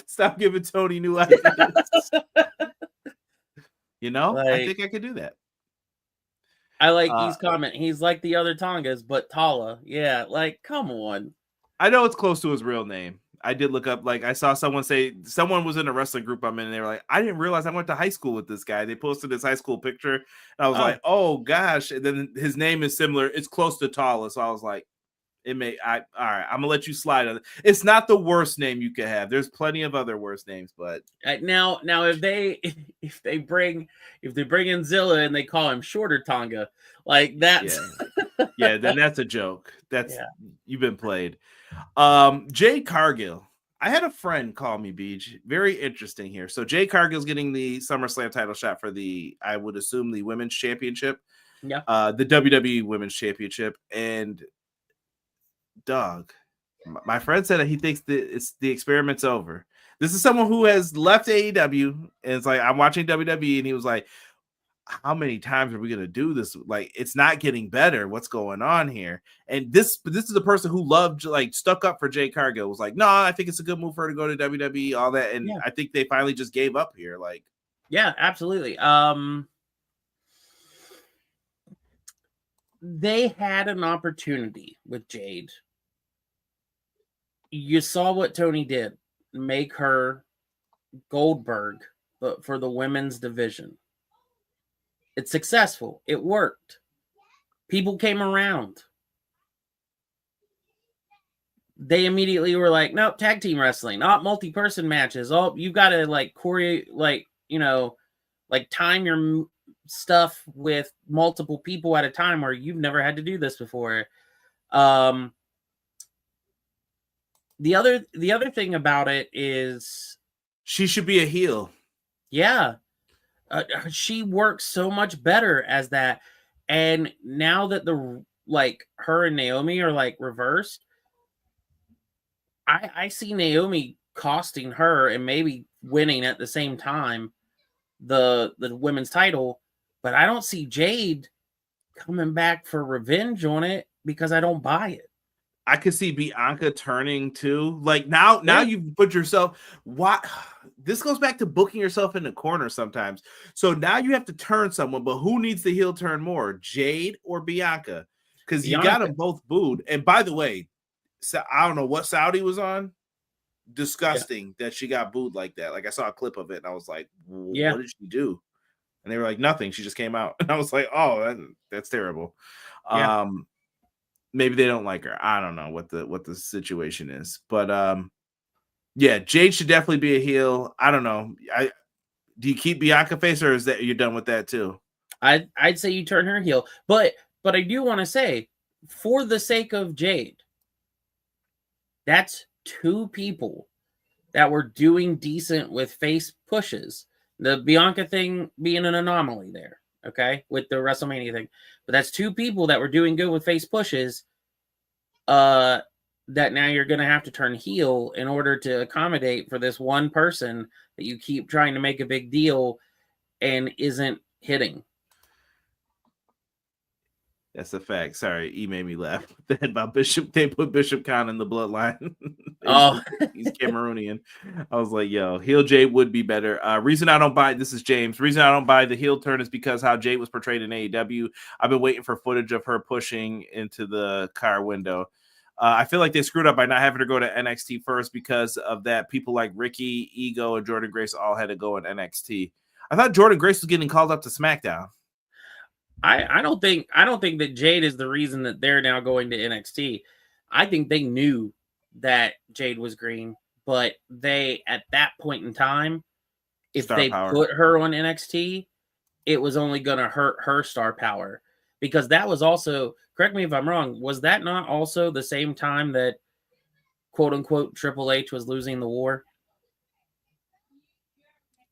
A: Stop giving Tony new ideas. I think I could do that.
B: I like E's comment. He's like the other Tongas, but Tala. Yeah, like, come on.
A: I know it's close to his real name. I did look up, like, I saw someone say, someone was in a wrestling group I'm in, and they were like, I didn't realize I went to high school with this guy. They posted his high school picture, and I was like, oh, gosh. And then his name is similar. It's close to Tala, so I was like, all right, I'm gonna let you slide on it. It's not the worst name you could have. There's plenty of other worse names, but
B: now if they bring in Zilla and they call him Shorter Tonga, like that's
A: then that's a joke. You've been played. Jade Cargill. I had a friend call me, Beej. Very interesting here. So Jade Cargill's getting the SummerSlam title shot for I would assume the women's championship.
B: Yeah.
A: The WWE women's championship. And dog, my friend said that he thinks that the experiment's over. This is someone who has left AEW, and it's like, I'm watching WWE, and he was like, how many times are we going to do this? Like, it's not getting better. What's going on here? And this is a person who loved, like, stuck up for Jade Cargill. Was like, no, I think it's a good move for her to go to WWE, all that. And I think they finally just gave up here. Like,
B: yeah, absolutely. They had an opportunity with Jade. You saw what Tony did. Make her Goldberg, but for the women's division. It's successful. It worked. People came around. They immediately were like, nope, tag team wrestling, not multi-person matches. Oh, you got to like time your stuff with multiple people at a time where you've never had to do this before. The other thing about it is
A: she should be a heel.
B: Yeah. She works so much better as that. And now that her and Naomi are like reversed, I see Naomi costing her and maybe winning at the same time the women's title, but I don't see Jade coming back for revenge on it because I don't buy it.
A: I could see Bianca turning too. Like now you've put yourself. What? This goes back to booking yourself in the corner sometimes. So now you have to turn someone, but who needs the heel turn more, Jade or Bianca? Because you got them both booed. And by the way, so I don't know what Saudi was on. Disgusting that she got booed like that. Like I saw a clip of it and I was like, what did she do? And they were like, nothing. She just came out. And I was like, oh, that's terrible. Yeah. maybe they don't like her. I don't know what the situation is, but yeah, Jade should definitely be a heel. I don't know. Do you keep Bianca face, or is that you're done with that too?
B: I'd say you turn her heel, but I do want to say, for the sake of Jade, that's two people that were doing decent with face pushes. The Bianca thing being an anomaly there, okay, with the WrestleMania thing, but that's two people that were doing good with face pushes. That now you're going to have to turn heel in order to accommodate for this one person that you keep trying to make a big deal and isn't hitting.
A: That's a fact. Sorry, he made me laugh. That about Bishop. They put Bishop Khan in the bloodline.
B: Oh,
A: he's Cameroonian. I was like, yo, heel Jade would be better. Reason I don't buy this is James. Reason I don't buy the heel turn is because how Jade was portrayed in AEW. I've been waiting for footage of her pushing into the car window. I feel like they screwed up by not having her go to NXT first because of that. People like Ricky, Ego, and Jordan Grace all had to go in NXT. I thought Jordan Grace was getting called up to SmackDown.
B: I don't think that Jade is the reason that they're now going to NXT. I think they knew that Jade was green, but they, at that point in time, if
A: Star
B: they
A: power.
B: put her on NXT, it was only going to hurt her star power, because that was also, correct me if I'm wrong, was that not also the same time that quote unquote Triple H was losing the war?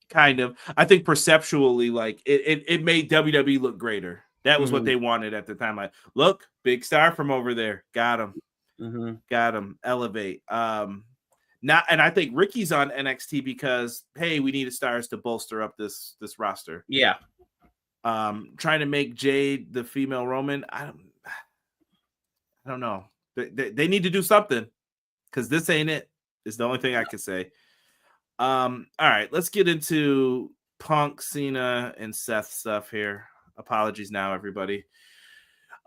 A: Kind of. I think perceptually, like it made WWE look greater. That was what they wanted at the time. Like, look, big star from over there. Got him. Got him. Elevate. Now, and I think Ricky's on NXT because, hey, we needed stars to bolster up this roster.
B: Yeah.
A: Trying to make Jade the female Roman. I don't know. They need to do something, because this ain't it. Is the only thing I could say. All right, let's get into Punk, Cena, and Seth stuff here. Apologies now, everybody.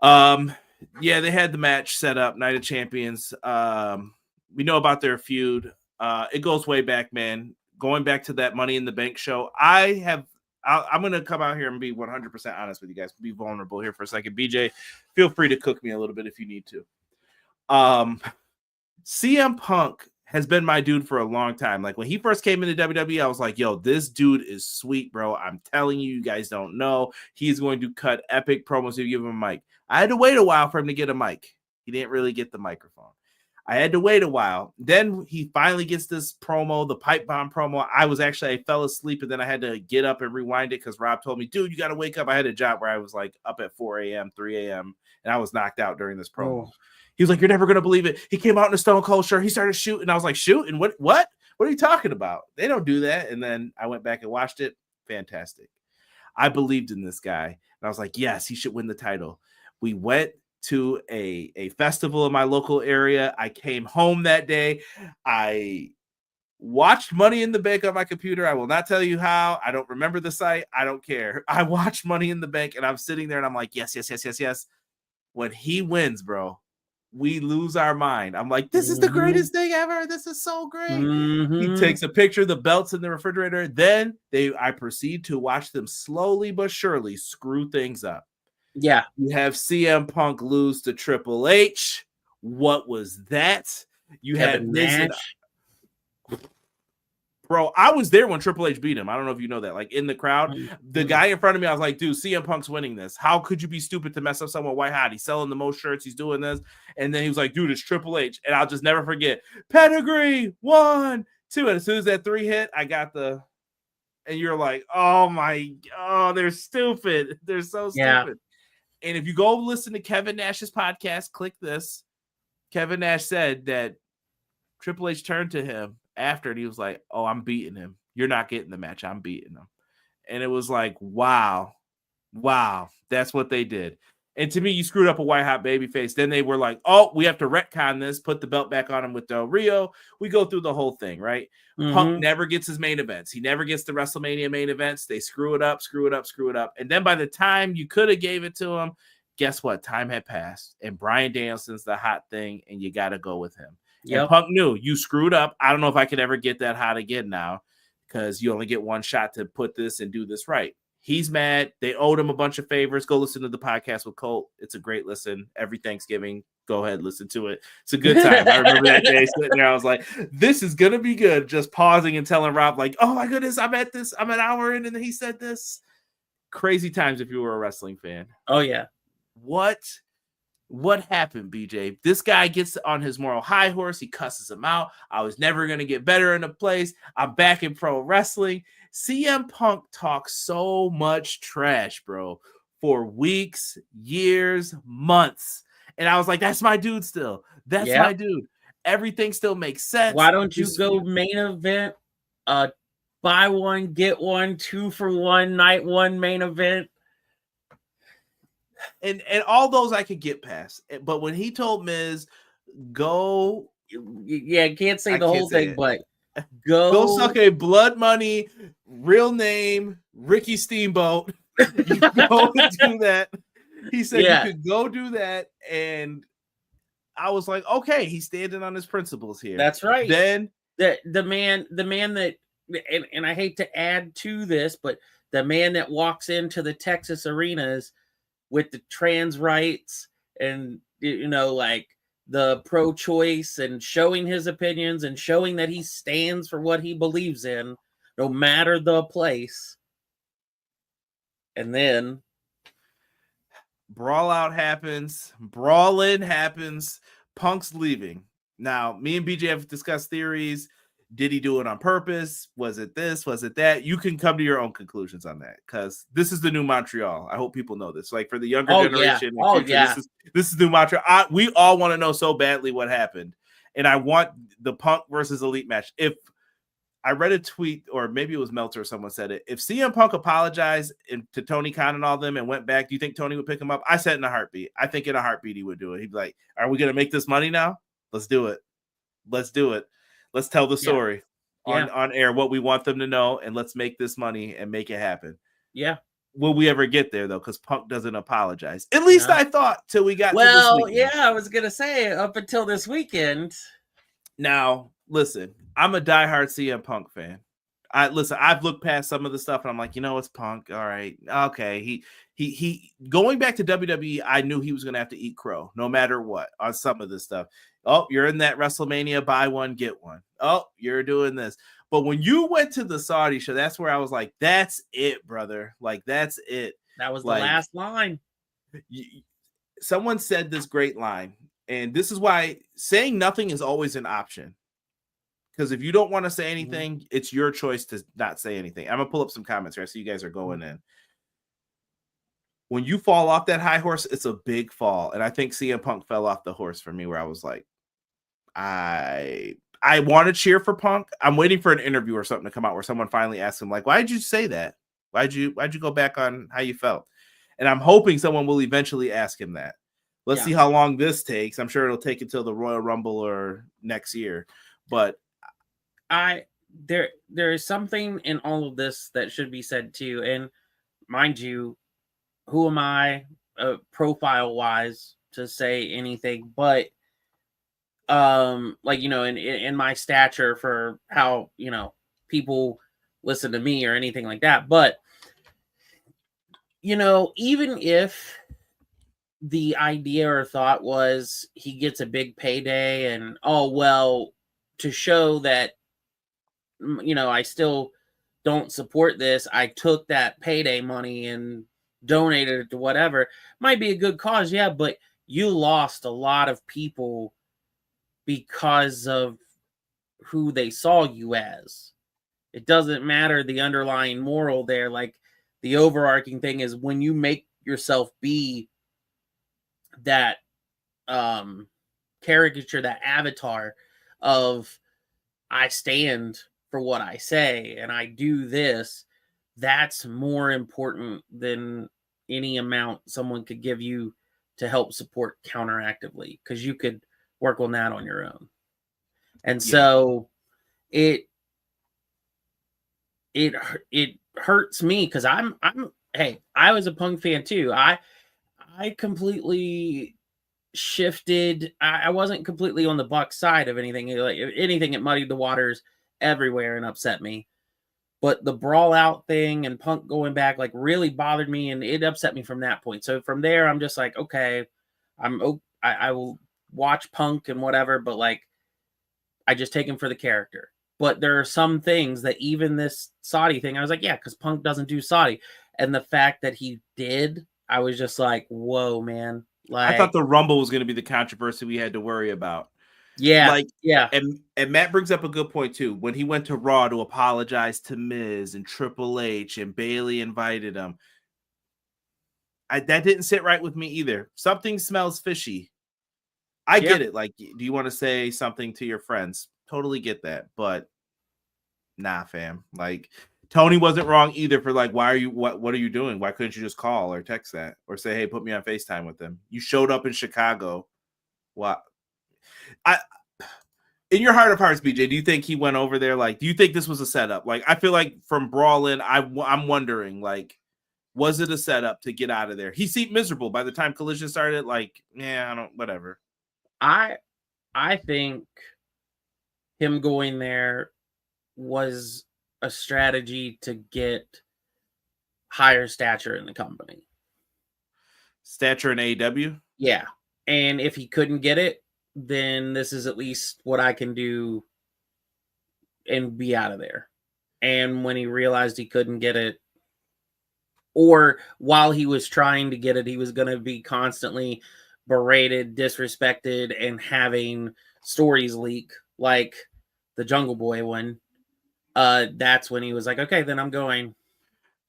A: Yeah, they had the match set up, Night of Champions. We know about their feud. It goes way back, man. Going back to that Money in the Bank show, I'm going to come out here and be 100% honest with you guys. Be vulnerable here for a second. BJ, feel free to cook me a little bit if you need to. CM Punk has been my dude for a long time. Like, when he first came into WWE, I was like, yo, this dude is sweet, bro. I'm telling you, you guys don't know. He's going to cut epic promos if you give him a mic. I had to wait a while for him to get a mic. He didn't really get the microphone. I had to wait a while. Then he finally gets this promo, the pipe bomb promo. I fell asleep, and then I had to get up and rewind it because Rob told me, dude, you got to wake up. I had a job where I was like up at 4 a.m., 3 a.m., and I was knocked out during this promo. Oh. He was like, you're never going to believe it. He came out in a Stone Cold shirt. He started shooting. I was like, shooting? What? What are you talking about? They don't do that. And then I went back and watched it. Fantastic. I believed in this guy. And I was like, yes, he should win the title. We went to a festival in my local area. I came home that day. I watched Money in the Bank on my computer. I will not tell you how. I don't remember the site. I don't care. I watched Money in the Bank, and I'm sitting there, and I'm like, yes. When he wins, bro, we lose our mind. I'm like, this is the greatest thing ever. This is so great. He takes a picture of the belts in the refrigerator. Then I proceed to watch them slowly but surely screw things up.
B: Yeah.
A: You have CM Punk lose to Triple H. What was that? You had Nash. Bro, I was there when Triple H beat him. I don't know if you know that. Like, in the crowd, the guy in front of me, I was like, dude, CM Punk's winning this. How could you be stupid to mess up someone white hot? He's selling the most shirts. He's doing this. And then he was like, dude, it's Triple H. And I'll just never forget. Pedigree, 1, 2. And as soon as that 3 hit, I got the... And you're like, oh, they're stupid. They're so stupid. Yeah. And if you go listen to Kevin Nash's podcast, click this. Kevin Nash said that Triple H turned to him after, and he was like, oh, I'm beating him. You're not getting the match. I'm beating him. And it was like, wow, that's what they did. And to me, you screwed up a white hot babyface. Then they were like, oh, we have to retcon this, put the belt back on him with Del Rio. We go through the whole thing, right? Punk never gets his main events. He never gets the WrestleMania main events. They screw it up. And then by the time you could have gave it to him, guess what? Time had passed. And Bryan Danielson's the hot thing, and you got to go with him. Yep. And Punk knew, you screwed up. I don't know if I could ever get that hot again now, because you only get one shot to put this and do this right. He's mad. They owed him a bunch of favors. Go listen to the podcast with Colt. It's a great listen every Thanksgiving. go ahead, listen to it. It's a good time. I remember that day sitting there. I was like, this is going to be good. Just pausing and telling Rob, like, oh my goodness, I'm at this. I'm an hour in and he said this. Crazy times if you were a wrestling fan.
B: Oh, yeah.
A: What happened, BJ? This guy gets on his moral high horse. He cusses him out. I was never going to get better in a place. I'm back in pro wrestling. CM Punk talks so much trash, bro, for weeks, years, months. And I was like, that's my dude still. That's my dude. Everything still makes sense.
B: Why don't you go main event? Buy one, get one, 2-for-1, night one main event.
A: And all those I could get past. But when he told Miz, go.
B: Yeah, I can't say the whole thing, but
A: go suck a blood money, real name, Ricky Steamboat. You go do that. He said you could go do that. And I was like, okay, he's standing on his principles here.
B: That's right.
A: Then
B: the man that, and I hate to add to this, but the man that walks into the Texas arenas with the trans rights and, like the pro-choice and showing his opinions and showing that he stands for what he believes in, no matter the place. And then
A: brawl-out happens. Brawl-in happens. Punk's leaving. Now, me and BJ have discussed theories. Did he do it on purpose? Was it this? Was it that? You can come to your own conclusions on that because this is the new Montreal. I hope people know this. Like for the younger generation, this is new Montreal. We all want to know so badly what happened, and I want the Punk versus Elite match. If I read a tweet, or maybe it was Meltzer or someone said it, if CM Punk apologized to Tony Khan and all them and went back, do you think Tony would pick him up? I said in a heartbeat. I think in a heartbeat he would do it. He'd be like, "Are we going to make this money now? Let's do it. Let's do it." Let's tell the story on air, what we want them to know, and let's make this money and make it happen.
B: Yeah.
A: Will we ever get there, though? Because Punk doesn't apologize. At least I thought till we got to this weekend.
B: Yeah, I was going to say up until this weekend.
A: Now, listen, I'm a diehard CM Punk fan. I've looked past some of the stuff, and I'm like, it's Punk. All right. Okay. He going back to WWE, I knew he was going to have to eat crow no matter what on some of this stuff. Oh, you're in that WrestleMania, buy one, get one. Oh, you're doing this. But when you went to the Saudi show, that's where I was like, that's it, brother. Like, that's it.
B: That was the last line.
A: Someone said this great line, and this is why saying nothing is always an option. Because if you don't want to say anything, it's your choice to not say anything. I'm going to pull up some comments here. I see you guys are going in. When you fall off that high horse, it's a big fall. And I think CM Punk fell off the horse for me, where I was like, I want to cheer for Punk. I'm waiting for an interview or something to come out where someone finally asks him, like, why did you say that? Why'd you go back on how you felt? And I'm hoping someone will eventually ask him that. Let's see how long this takes. I'm sure it'll take until the Royal Rumble or next year. But
B: there is something in all of this that should be said too. And mind you, who am I profile wise to say anything, but in my stature for how, people listen to me or anything like that. But, even if the idea or thought was he gets a big payday and, to show that, I still don't support this, I took that payday money and donated it to whatever, might be a good cause. Yeah. But you lost a lot of people because of who they saw you as. It doesn't matter the underlying moral there. Like the overarching thing is when you make yourself be that caricature, that avatar of I stand for what I say and I do this, that's more important than any amount someone could give you to help support counteractively, because you could work on that on your own. And so it hurts me because I was a Punk fan too. I completely shifted. I wasn't completely on the Buck side of anything. Like if anything, it muddied the waters everywhere and upset me. But the brawl out thing and Punk going back like really bothered me, and it upset me from that point. So from there, I'm just like, okay, I will watch Punk and whatever, but like I just take him for the character. But there are some things that even this Saudi thing, I was like, yeah, because Punk doesn't do Saudi. And the fact that he did, I was just like, whoa, man.
A: I thought
B: Like,
A: the Rumble was going to be the controversy we had to worry about.
B: yeah,
A: Like,
B: yeah.
A: And Matt brings up a good point too. When he went to Raw to apologize to Miz and Triple H and Bayley invited him, that didn't sit right with me either. Something smells fishy. I get it. Like, do you want to say something to your friends? Totally get that, but nah, fam. Like, Tony wasn't wrong either for like, why are you? What are you doing? Why couldn't you just call or text that or say, hey, put me on FaceTime with them? You showed up in Chicago. What? In your heart of hearts, BJ, do you think he went over there? Like, do you think this was a setup? Like, I feel like from Brawlin, I'm wondering, like, was it a setup to get out of there? He seemed miserable by the time Collision started. Like, yeah, I don't, whatever.
B: I think him going there was a strategy to get higher stature in the company.
A: Stature in AEW?
B: Yeah. And if he couldn't get it, then this is at least what I can do and be out of there. And when he realized he couldn't get it, or while he was trying to get it, he was going to be constantly berated, disrespected, and having stories leak like the Jungle Boy one. That's when he was like, okay, then I'm going.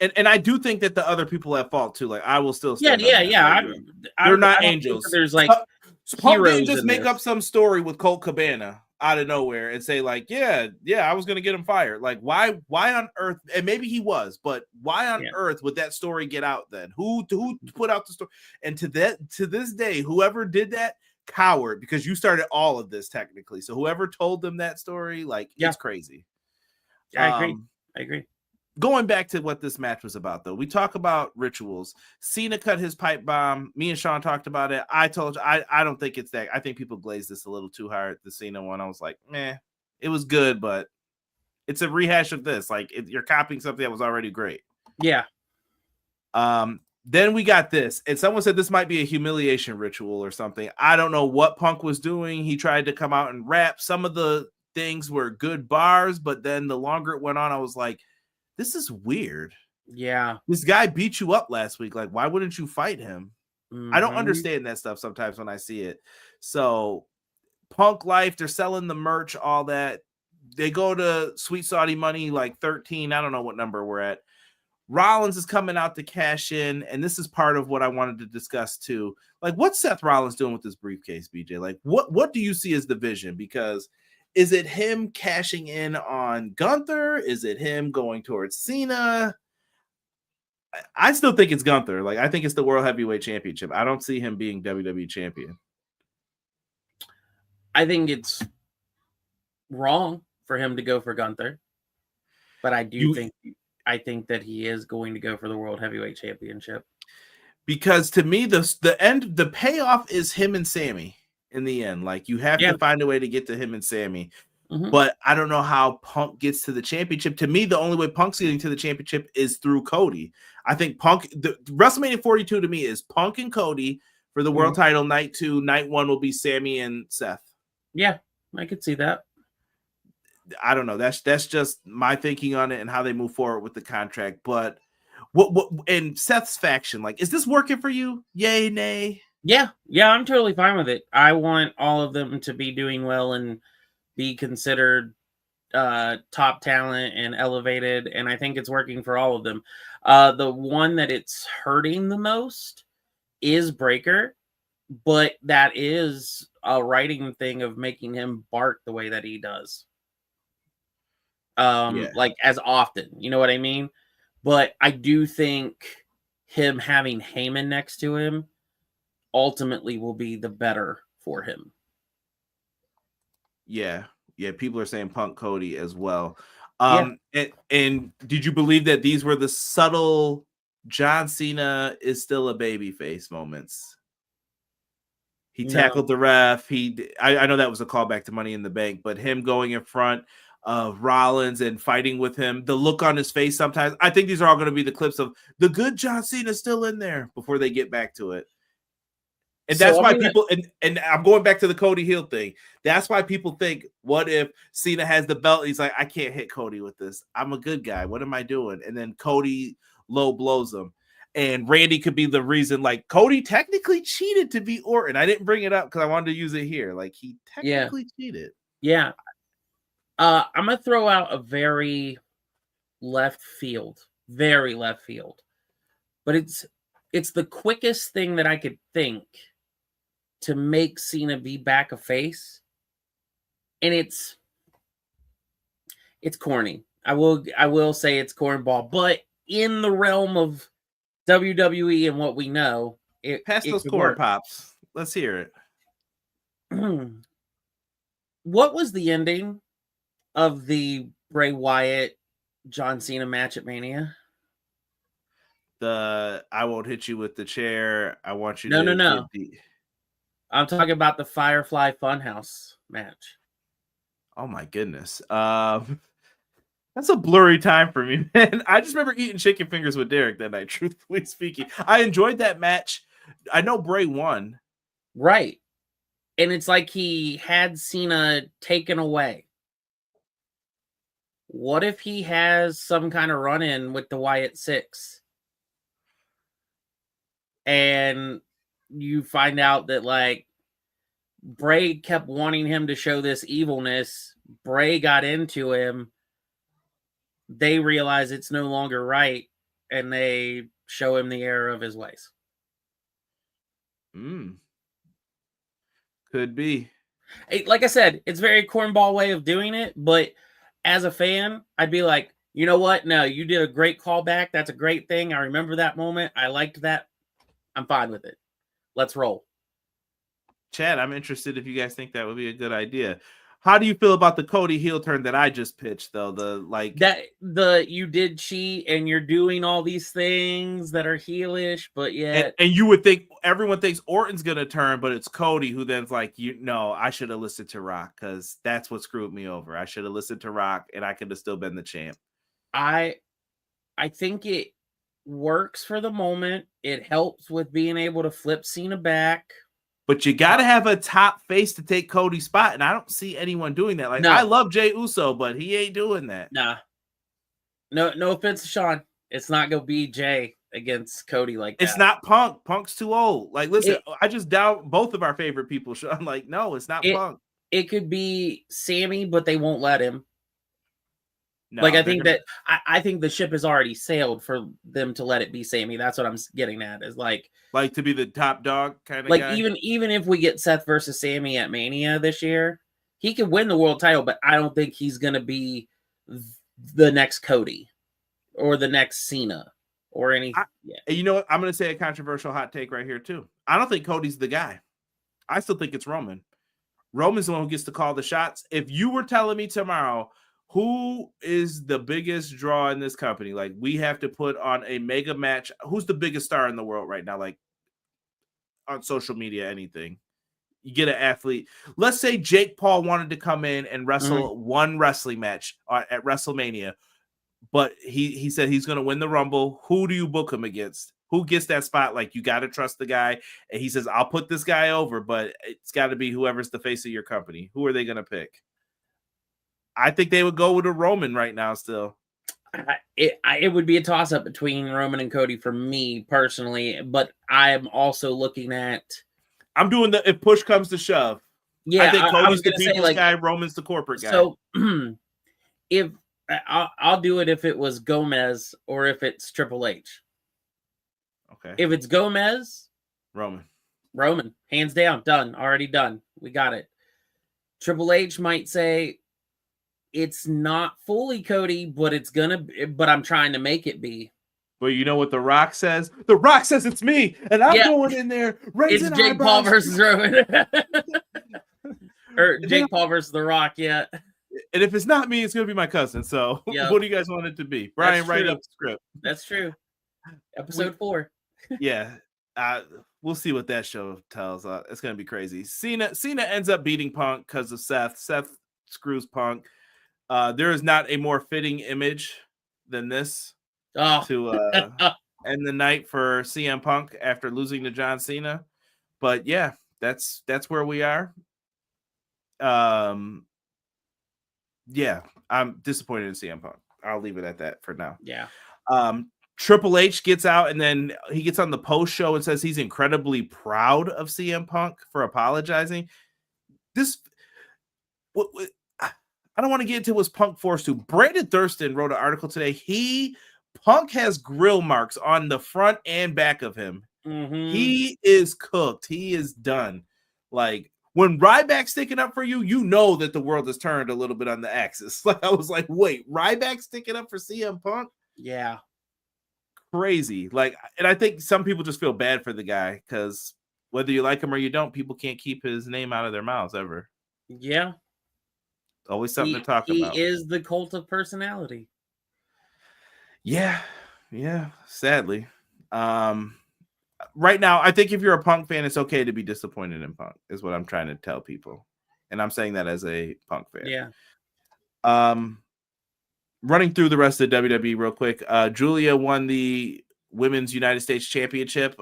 A: And I do think that the other people at fault too. Like, I will still stand
B: yeah.
A: They're not angels.
B: There's like
A: Punk didn't just make up some story with Colt Cabana out of nowhere and say like, yeah, I was gonna get him fired. Like, why on earth? And maybe he was, but why on earth would that story get out then? Who put out the story? And to this day, whoever did that, coward, because you started all of this technically. So whoever told them that story, like, it's crazy.
B: I agree.
A: Going back to what this match was about, though, we talk about rituals. Cena cut his pipe bomb. Me and Sean talked about it. I told you, I don't think it's that. I think people glazed this a little too hard. The Cena one, I was like, meh, it was good, but it's a rehash of this. Like, you're copying something that was already great.
B: Yeah.
A: Then we got this, and someone said this might be a humiliation ritual or something. I don't know what Punk was doing. He tried to come out and rap. Some of the things were good bars, but then the longer it went on, I was like, this is weird.
B: Yeah.
A: This guy beat you up last week. Like, why wouldn't you fight him?
B: Mm-hmm.
A: I don't understand that stuff sometimes when I see it. So, Punk Life, they're selling the merch, all that. They go to Sweet Saudi Money, like 13. I don't know what number we're at. Rollins is coming out to cash in, and this is part of what I wanted to discuss too. Like, what's Seth Rollins doing with this briefcase, BJ? Like, what do you see as the vision? Because is it him cashing in on Gunther? Is it him going towards Cena? I still think it's Gunther. Like, I think it's the World Heavyweight Championship. I don't see him being WWE champion.
B: I think it's wrong for him to go for Gunther, but I think that he is going to go for the World Heavyweight Championship.
A: Because to me, the payoff is him and Sammy. In the end, like, you have to find a way to get to him and Sammy. Mm-hmm. But I don't know how Punk gets to the championship. To me, the only way Punk's getting to the championship is through Cody. I think the WrestleMania 42 to me is Punk and Cody for the world title. Night 2, night 1 will be Sammy and Seth.
B: Yeah, I could see that.
A: I don't know. That's just my thinking on it and how they move forward with the contract. But what and Seth's faction, like, is this working for you? Yay, nay?
B: Yeah, I'm totally fine with it. I want all of them to be doing well and be considered top talent and elevated, and I think it's working for all of them. The one that it's hurting the most is Breaker, but that is a writing thing of making him bark the way that he does. Like, as often, you know what I mean? But I do think him having Heyman next to him ultimately will be the better for him.
A: Yeah, people are saying Punk Cody as well. And did you believe that these were the subtle John Cena is still a babyface moments? He tackled the ref. I know that was a callback to Money in the Bank, but him going in front of Rollins and fighting with him, the look on his face sometimes. I think these are all going to be the clips of the good John Cena still in there before they get back to it. And that's why people, and I'm going back to the Cody heel thing. That's why people think, what if Cena has the belt? He's like, I can't hit Cody with this. I'm a good guy. What am I doing? And then Cody low blows him. And Randy could be the reason, like, Cody technically cheated to beat Orton. I didn't bring it up because I wanted to use it here. Like, he technically cheated.
B: Yeah. I'm going to throw out a very left field. But it's the quickest thing that I could think to make Cena be back a face. And it's corny. I will say it's cornball, but in the realm of WWE and what we know,
A: Pass those corn pops. Let's hear
B: it. What was the ending of the Bray Wyatt John Cena match at Mania?
A: I won't hit you with the chair. I want you
B: to
A: No.
B: I'm talking about the Firefly Funhouse match.
A: Oh my goodness. That's a blurry time for me, man. I just remember eating chicken fingers with Derek that night, truthfully speaking. I enjoyed that match. I know Bray won.
B: Right. And it's like he had Cena taken away. What if he has some kind of run-in with the Wyatt Six? And you find out that, like, Bray kept wanting him to show this evilness. Bray got into him. They realize it's no longer right, and they show him the error of his ways.
A: Could be.
B: Like I said, it's a very cornball way of doing it, but as a fan, I'd be like, you know what? No, you did a great callback. That's a great thing. I remember that moment. I liked that. I'm fine with it. Let's roll.
A: Chad, I'm interested if you guys think that would be a good idea. How do you feel about the Cody heel turn that I just pitched, though? You did cheat and you're doing all these things that are heelish, but yet. And you would think everyone thinks Orton's gonna turn, but it's Cody who then's like, I should have listened to Rock because that's what screwed me over. I should have listened to Rock and I could have still been the champ.
B: I think it works for the moment. It helps with being able to flip Cena back.
A: But you got to have a top face to take Cody's spot, and I don't see anyone doing that. Like, no. I love Jey Uso, but he ain't doing that.
B: Nah. No offense to Sean. It's not going to be Jey against Cody like that.
A: It's not Punk. Punk's too old. Like, listen, I just doubt both of our favorite people. I'm like, no, it's not Punk.
B: It could be Sammy, but they won't let him. No, like, I think the ship has already sailed for them to let it be Sammy. That's what I'm getting at. Is like
A: to be the top dog kind of
B: like
A: guy?
B: even if we get Seth versus Sammy at Mania this year, he could win the world title, but I don't think he's gonna be the next Cody or the next Cena or anything.
A: You know what? I'm gonna say a controversial hot take right here too. I don't think Cody's the guy. I still think it's Roman. Roman's the one who gets to call the shots. If you were telling me tomorrow, who is the biggest draw in this company? Like, we have to put on a mega match. Who's the biggest star in the world right now? Like, on social media, anything. You get an athlete. Let's say Jake Paul wanted to come in and wrestle one wrestling match at WrestleMania, but he said he's going to win the Rumble. Who do you book him against? Who gets that spot? Like, you got to trust the guy. And he says, I'll put this guy over, but it's got to be whoever's the face of your company. Who are they going to pick? I think they would go with a Roman right now still.
B: It would be a toss-up between Roman and Cody for me personally, but I'm also looking at...
A: I'm doing the if push comes to shove.
B: Yeah,
A: I think Cody's the people's guy, Roman's the corporate guy.
B: So if I'll do it if it was Gomez or if it's Triple H.
A: Okay.
B: If it's Gomez... Roman. Hands down. Done. Already done. We got it. Triple H might say... It's not fully Cody, but but I'm trying to make it be.
A: But you know what The Rock says? The Rock says it's me, and I'm going in there.
B: It's Jake Paul versus Roman. Or Jake Paul versus The Rock, yeah.
A: And if it's not me, it's going to be my cousin. So what do you guys want it to be? Brian, write up the script.
B: That's true. Episode 4.
A: Yeah. We'll see what that show tells. It's going to be crazy. Cena ends up beating Punk because of Seth. Seth screws Punk. There is not a more fitting image than this to end the night for CM Punk after losing to John Cena. But yeah, that's where we are. Yeah, I'm disappointed in CM Punk. I'll leave it at that for now.
B: Yeah.
A: Triple H gets out and then he gets on the post show and says he's incredibly proud of CM Punk for apologizing. I don't want to get into what's Punk forced to. Brandon Thurston wrote an article today. Punk has grill marks on the front and back of him.
B: Mm-hmm.
A: He is cooked. He is done. Like, when Ryback's sticking up for you, you know that the world has turned a little bit on the axis. Like, I was like, wait, Ryback's sticking up for CM Punk?
B: Yeah.
A: Crazy. Like, and I think some people just feel bad for the guy because whether you like him or you don't, people can't keep his name out of their mouths ever.
B: Yeah.
A: Always something to talk about.
B: He is the cult of personality.
A: Yeah. Sadly. Right now, I think if you're a Punk fan, it's okay to be disappointed in Punk, is what I'm trying to tell people. And I'm saying that as a Punk fan.
B: Yeah.
A: Running through the rest of the WWE real quick. Julia won the Women's United States Championship.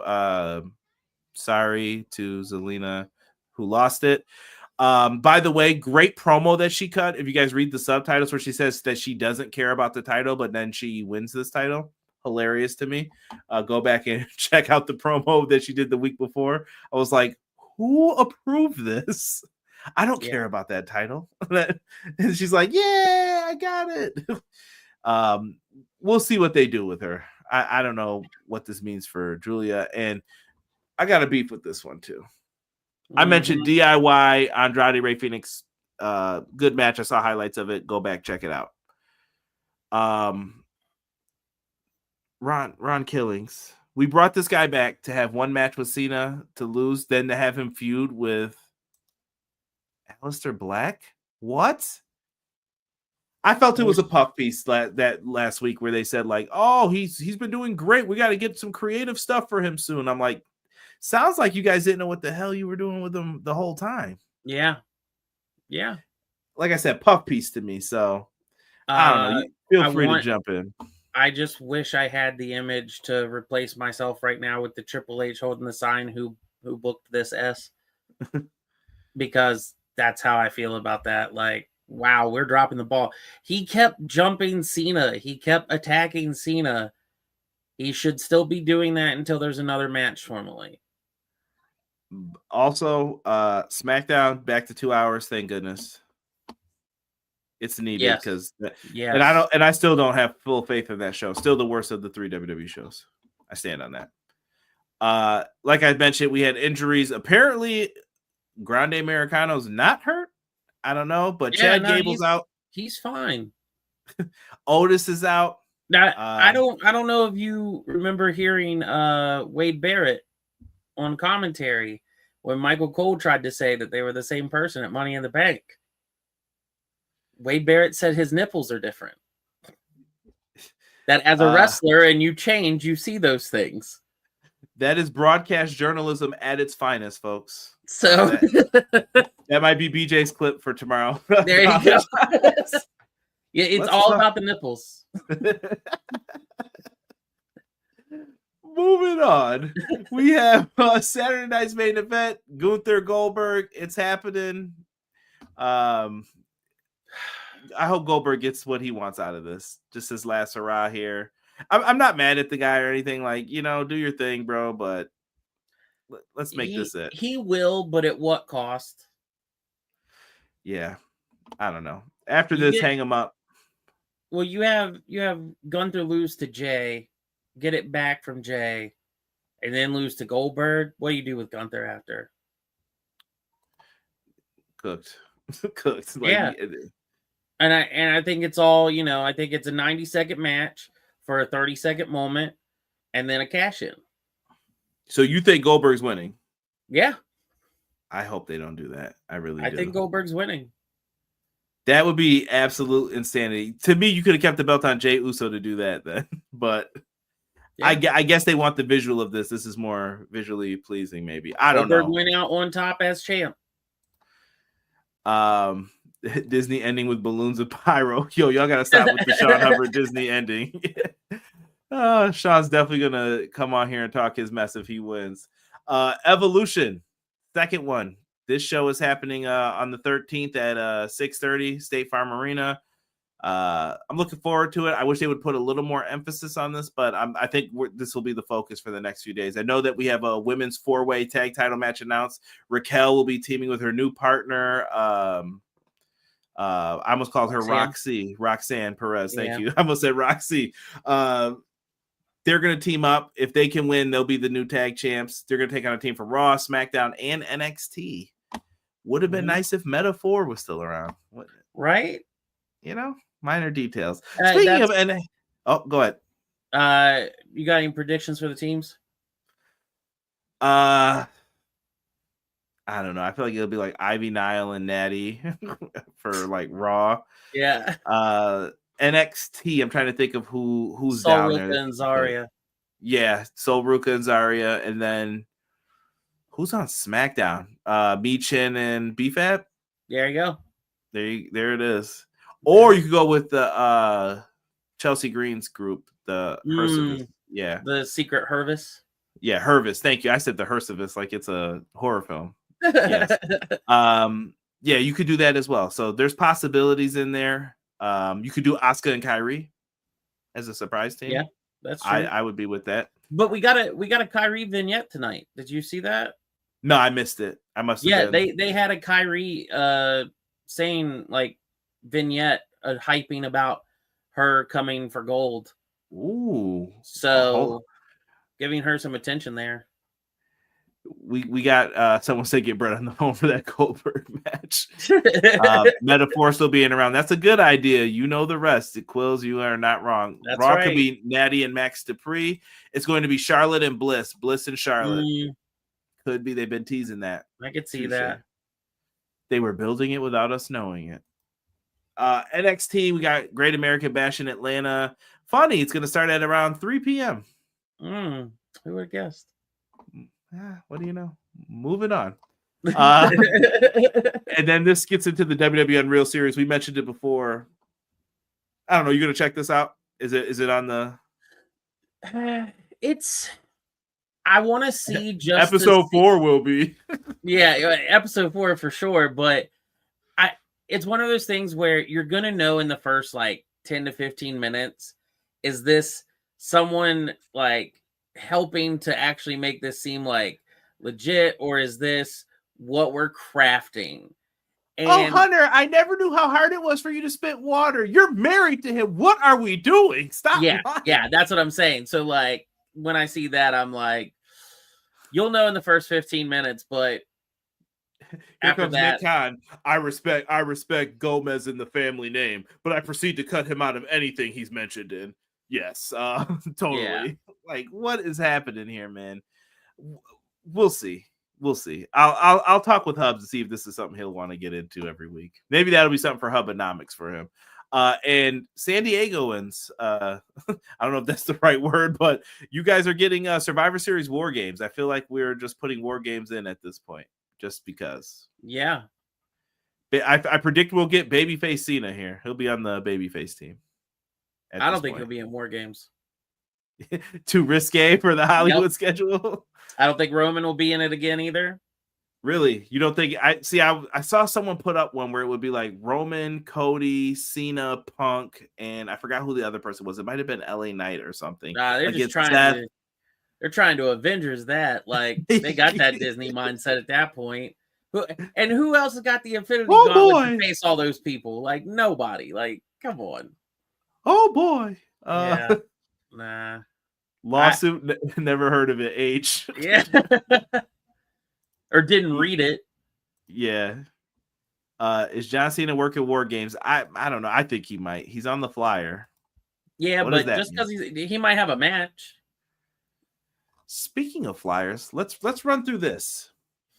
A: Sorry to Zelina, who lost it. By the way, great promo that she cut. If you guys read the subtitles where she says that she doesn't care about the title, but then she wins this title. Hilarious to me. Go back and check out the promo that she did the week before. I was like, who approved this? I don't care about that title. And she's like, yeah, I got it. We'll see what they do with her. I don't know what this means for Julia. And I got a beef with this one too. I mentioned DIY Andrade Ray Phoenix. Good match. I saw highlights of it. Go back, check it out. Ron Killings. We brought this guy back to have one match with Cena to lose, then to have him feud with Aleister Black. What? I felt it was a puff piece that last week where they said like, "Oh, he's been doing great. We got to get some creative stuff for him soon." I'm like, sounds like you guys didn't know what the hell you were doing with him the whole time.
B: Yeah.
A: Like I said, puff piece to me. So I don't know. Feel free to jump in.
B: I just wish I had the image to replace myself right now with the Triple H holding the sign who booked this S. Because that's how I feel about that. Like, wow, we're dropping the ball. He kept jumping Cena. He kept attacking Cena. He should still be doing that until there's another match formally.
A: Also, SmackDown back to 2 hours. Thank goodness. It's needed because, and I still don't have full faith in that show. Still the worst of the 3 WWE shows. I stand on that. Like I mentioned, we had injuries. Apparently, Grande Americano's not hurt. I don't know, but Chad Gable's out.
B: He's fine.
A: Otis is out.
B: Now, I don't know if you remember hearing Wade Barrett on commentary when Michael Cole tried to say that they were the same person at Money in the Bank. Wade Barrett said his nipples are different. That as a wrestler and you change, you see those things.
A: That is broadcast journalism at its finest, folks.
B: So
A: that might be BJ's clip for tomorrow.
B: There you go. Yeah, it's all about the nipples.
A: Moving on, we have Saturday night's main event. Gunther Goldberg. It's happening. I hope Goldberg gets what he wants out of this. Just his last hurrah here. I'm not mad at the guy or anything. Like, do your thing, bro. But let's make this it.
B: He will, but at what cost?
A: Yeah, I don't know. After this, hang him up.
B: Well, you have Gunther lose to Jay, get it back from Jay, and then lose to Goldberg. What do you do with Gunther after?
A: Cooked. Like,
B: yeah. And I think it's all, I think it's a 90-second match for a 30-second moment and then a cash in.
A: So you think Goldberg's winning?
B: Yeah.
A: I hope they don't do that. I really do.
B: I think Goldberg's winning.
A: That would be absolute insanity. To me, you could have kept the belt on Jey Uso to do that then. But yeah. I guess they want the visual of this. This is more visually pleasing, maybe. I don't know.
B: Goldberg went out on top as champ.
A: Disney ending with balloons and pyro. Yo, y'all gotta stop with the Sean Hubbard Disney ending. Sean's definitely gonna come on here and talk his mess if he wins. Evolution. second one. This show is happening on the 13th at 6:30 State Farm Arena. I'm looking forward to it. I wish they would put a little more emphasis on this, but I think this will be the focus for the next few days. I know that we have a women's 4-way tag title match announced. Raquel will be teaming with her new partner. I almost called her Roxanne Perez. Thank you. I almost said Roxy. They're going to team up. If they can win, they'll be the new tag champs. They're going to take on a team from Raw, SmackDown, and NXT. Would have been nice if Meta-4 was still around.
B: Right?
A: Minor details. Speaking of NXT, go ahead.
B: You got any predictions for the teams?
A: I don't know. I feel like it'll be like Ivy, Nile, and Natty for like Raw.
B: Yeah.
A: NXT. I'm trying to think of who's
B: Sol
A: down
B: Ruka
A: there.
B: And Zarya.
A: Yeah, Sol Ruka and Zarya, and then who's on SmackDown? Michin and BFAB.
B: There you go.
A: There it is. Or you could go with the Chelsea Green's group, the Hercevis. Yeah,
B: the Secret Hervis.
A: Yeah, Hervis. Thank you. I said the Hercevis like it's a horror film. Yes. Yeah, you could do that as well. So there's possibilities in there. You could do Asuka and Kyrie as a surprise team.
B: Yeah, that's true.
A: I would be with that.
B: But we got a Kyrie vignette tonight. Did you see that?
A: No, I missed it. I must have been.
B: they had a Kyrie saying like vignette hyping about her coming for gold.
A: Ooh.
B: So giving her some attention there.
A: We got someone said get Brett on the phone for that Goldberg match. Meta-4 still being around. That's a good idea. You know the rest. Quills, you are not wrong.
B: That's
A: Raw
B: right.
A: could be Natty and Max Dupree. It's going to be Charlotte and Bliss. Bliss and Charlotte. Could be. They've been teasing that.
B: I could see that.
A: They were building it without us knowing it. NXT, we got Great American Bash in Atlanta. Funny, it's going to start at around 3 p.m.
B: Who would have guessed?
A: What do you know? Moving on. And then this gets into the WWE Unreal series. We mentioned it before. I don't know. You going to check this out? Is it on the?
B: I want to see just
A: episode 4 will be.
B: Yeah, episode 4 for sure. But it's one of those things where you're going to know in the first like 10 to 15 minutes, is this someone like helping to actually make this seem like legit, or is this what we're crafting? And
A: Hunter, I never knew how hard it was for you to spit water. You're married to him. What are we doing? Stop.
B: Yeah,
A: lying.
B: yeah, that's what I'm saying. So like when I see that, I'm like, you'll know in the first 15 minutes, but
A: Here
B: after
A: comes
B: that,
A: Nick Khan. I respect Gomez in the family name, but I proceed to cut him out of anything he's mentioned in. Yes, totally.
B: Yeah.
A: Like, what is happening here, man? We'll see. I'll talk with Hubs to see if this is something he'll want to get into every week. Maybe that'll be something for Hubonomics for him. And San Diegoans, I don't know if that's the right word, but you guys are getting Survivor Series War Games. I feel like we're just putting War Games in at this point, just because.
B: Yeah.
A: I predict we'll get Babyface Cena here. He'll be on the Babyface team.
B: I don't think he'll be in War Games.
A: Too risque for the Hollywood schedule.
B: I don't think Roman will be in it again either.
A: Really? You don't think? I saw someone put up one where it would be like Roman, Cody, Cena, Punk, and I forgot who the other person was. It might have been LA Knight or something.
B: Nah, they're
A: like
B: just they're trying to Avengers that. Like they got that Disney mindset at that point. And who else has got the Infinity Gauntlet to face all those people? Like nobody. Like, come on.
A: Oh boy.
B: Yeah. Nah.
A: Lawsuit. Never heard of it. H.
B: Yeah. Or didn't read it.
A: Yeah. Is John Cena working War Games? I don't know. I think he might. He's on the flyer.
B: Yeah, what but just because he might have a match.
A: Speaking of flyers, let's run through this.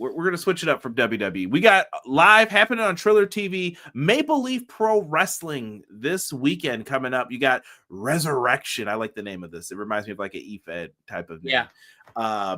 A: We're going to switch it up from WWE. We got live happening on Triller TV, Maple Leaf Pro Wrestling this weekend coming up. You got Resurrection. I like the name of this. It reminds me of like an EFED type of name.
B: Yeah.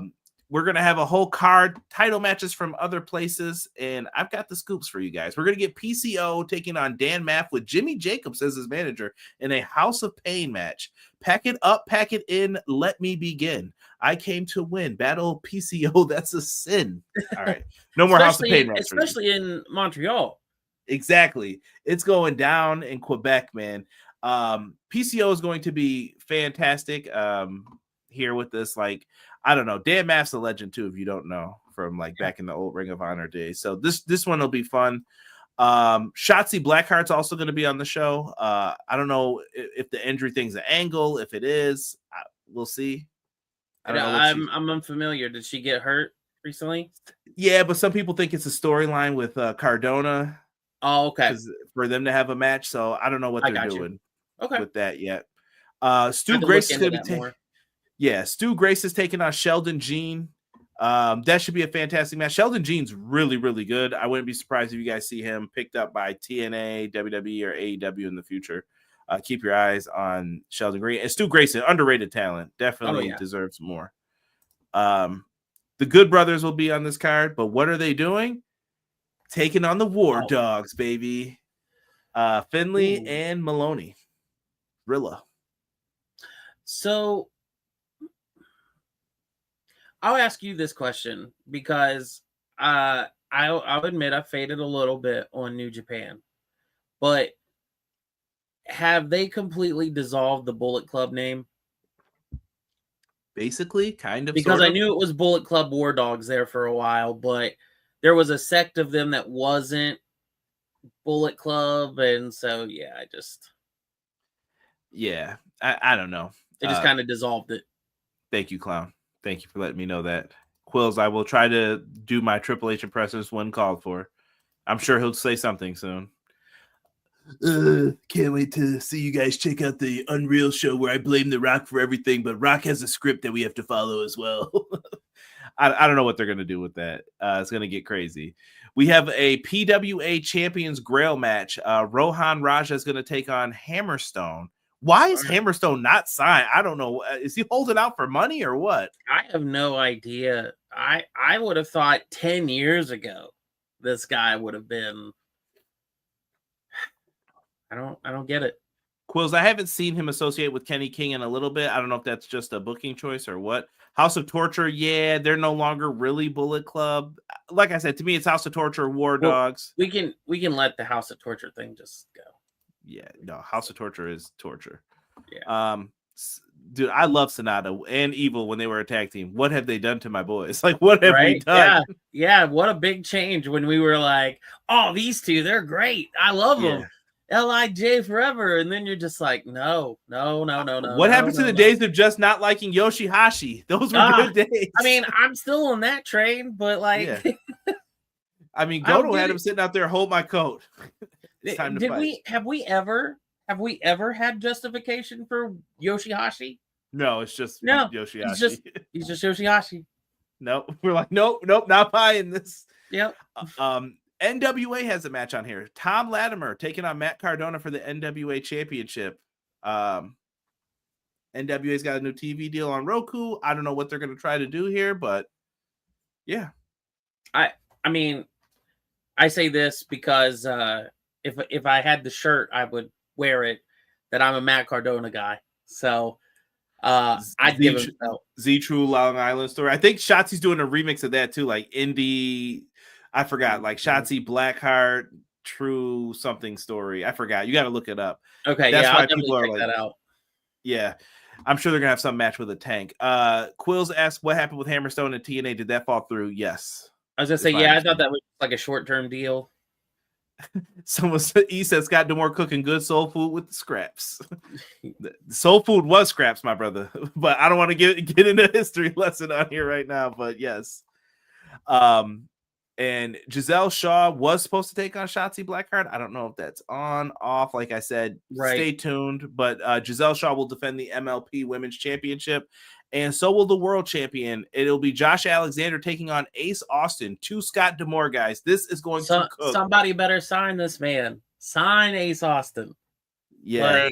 A: we're going to have a whole card, title matches from other places, and I've got the scoops for you guys. We're going to get PCO taking on Dan Maff with Jimmy Jacobs as his manager in a House of Pain match. Pack it up, pack it in, let me begin. I came to win. Battle PCO, that's a sin. All right. No more House of Pain matches.
B: Especially in Montreal.
A: Exactly. It's going down in Quebec, man. PCO is going to be fantastic here with this. Like, I don't know. Dan Maff's a legend too, if you don't know, from like back in the old Ring of Honor days. So this one will be fun. Shotzi Blackheart's also going to be on the show. I don't know if the injury thing's an angle. If it is, we'll see.
B: I'm unfamiliar. Did she get hurt recently?
A: Yeah, but some people think it's a storyline with Cardona.
B: Oh, okay.
A: For them to have a match. So I don't know what they're doing with that yet. Stu Grace is going to be taking. Yeah, Stu Grace is taking on Sheldon Jean. That should be a fantastic match. Sheldon Jean's really, really good. I wouldn't be surprised if you guys see him picked up by TNA, WWE, or AEW in the future. Keep your eyes on Sheldon Green. And Stu Grace, an underrated talent. Definitely deserves more. The Good Brothers will be on this card, but what are they doing? Taking on the War Dogs, baby. Finley and Maloney. Rilla.
B: So I'll ask you this question because I'll admit I faded a little bit on New Japan, but have they completely dissolved the Bullet Club name?
A: Basically, kind of.
B: Because I knew it was Bullet Club War Dogs there for a while, but there was a sect of them that wasn't Bullet Club, and so
A: I don't know.
B: They just kind of dissolved it.
A: Thank you, Clown. Thank you for letting me know that. Quills, I will try to do my Triple H impressions when called for. I'm sure he'll say something soon. Can't wait to see you guys check out the Unreal show where I blame The Rock for everything, but Rock has a script that we have to follow as well. I don't know what they're going to do with that. It's going to get crazy. We have a PWA Champions Grail match. Rohan Raja is going to take on Hammerstone. Why is Hammerstone not signed? I don't know. Is he holding out for money or what?
B: I have no idea. I would have thought 10 years ago this guy would have been. I don't get it.
A: Quills, I haven't seen him associate with Kenny King in a little bit. I don't know if that's just a booking choice or what. House of Torture, yeah, they're no longer really Bullet Club. Like I said, to me, it's House of Torture, War Dogs.
B: We can let the House of Torture thing just go.
A: Yeah, no, House of Torture is torture.
B: Yeah.
A: Dude, I love Sonata and Evil when they were a tag team. What have they done to my boys? Like, what have we done?
B: Yeah, what a big change when we were like, oh, these two, they're great. I love them. LIJ forever. And then you're just like, no.
A: What happened to the days of just not liking Yoshihashi? Those were good days.
B: I mean, I'm still on that train, but like.
A: Yeah. I mean, Goto had him sitting out there, hold my coat. It's time to fight.
B: Have we ever had justification for Yoshihashi?
A: No, it's just Yoshihashi.
B: He's just Yoshihashi.
A: Nope. We're like, nope, not buying this.
B: Yep.
A: NWA has a match on here. Tom Latimer taking on Matt Cardona for the NWA Championship. NWA's got a new TV deal on Roku. I don't know what they're going to try to do here, but yeah.
B: I mean, I say this because if I had the shirt, I would wear it. That I'm a Matt Cardona guy, so I'd give him
A: Z True Long Island Story. I think Shotzi's doing a remix of that too, like indie. I forgot, like Shotzi Blackheart True something story. I forgot. You got to look it up.
B: Okay, that's why people are like that out.
A: Yeah, I'm sure they're gonna have some match with a tank. Quills asked what happened with Hammerstone and TNA. Did that fall through? Yes.
B: I was gonna say, I thought that was like a short-term deal.
A: Someone said, he said Scott D'Amore cooking good soul food with the scraps. Soul food was scraps, my brother. But I don't want to get into a history lesson on here right now. But yes. And Giselle Shaw was supposed to take on Shotzi Blackheart. I don't know if that's on, off. Like I said, Stay tuned. But Giselle Shaw will defend the MLP Women's Championship. And so will the world champion. It'll be Josh Alexander taking on Ace Austin. 2 Scott D'Amore guys. This is going to cook.
B: Somebody better sign this man. Sign Ace Austin.
A: Yeah.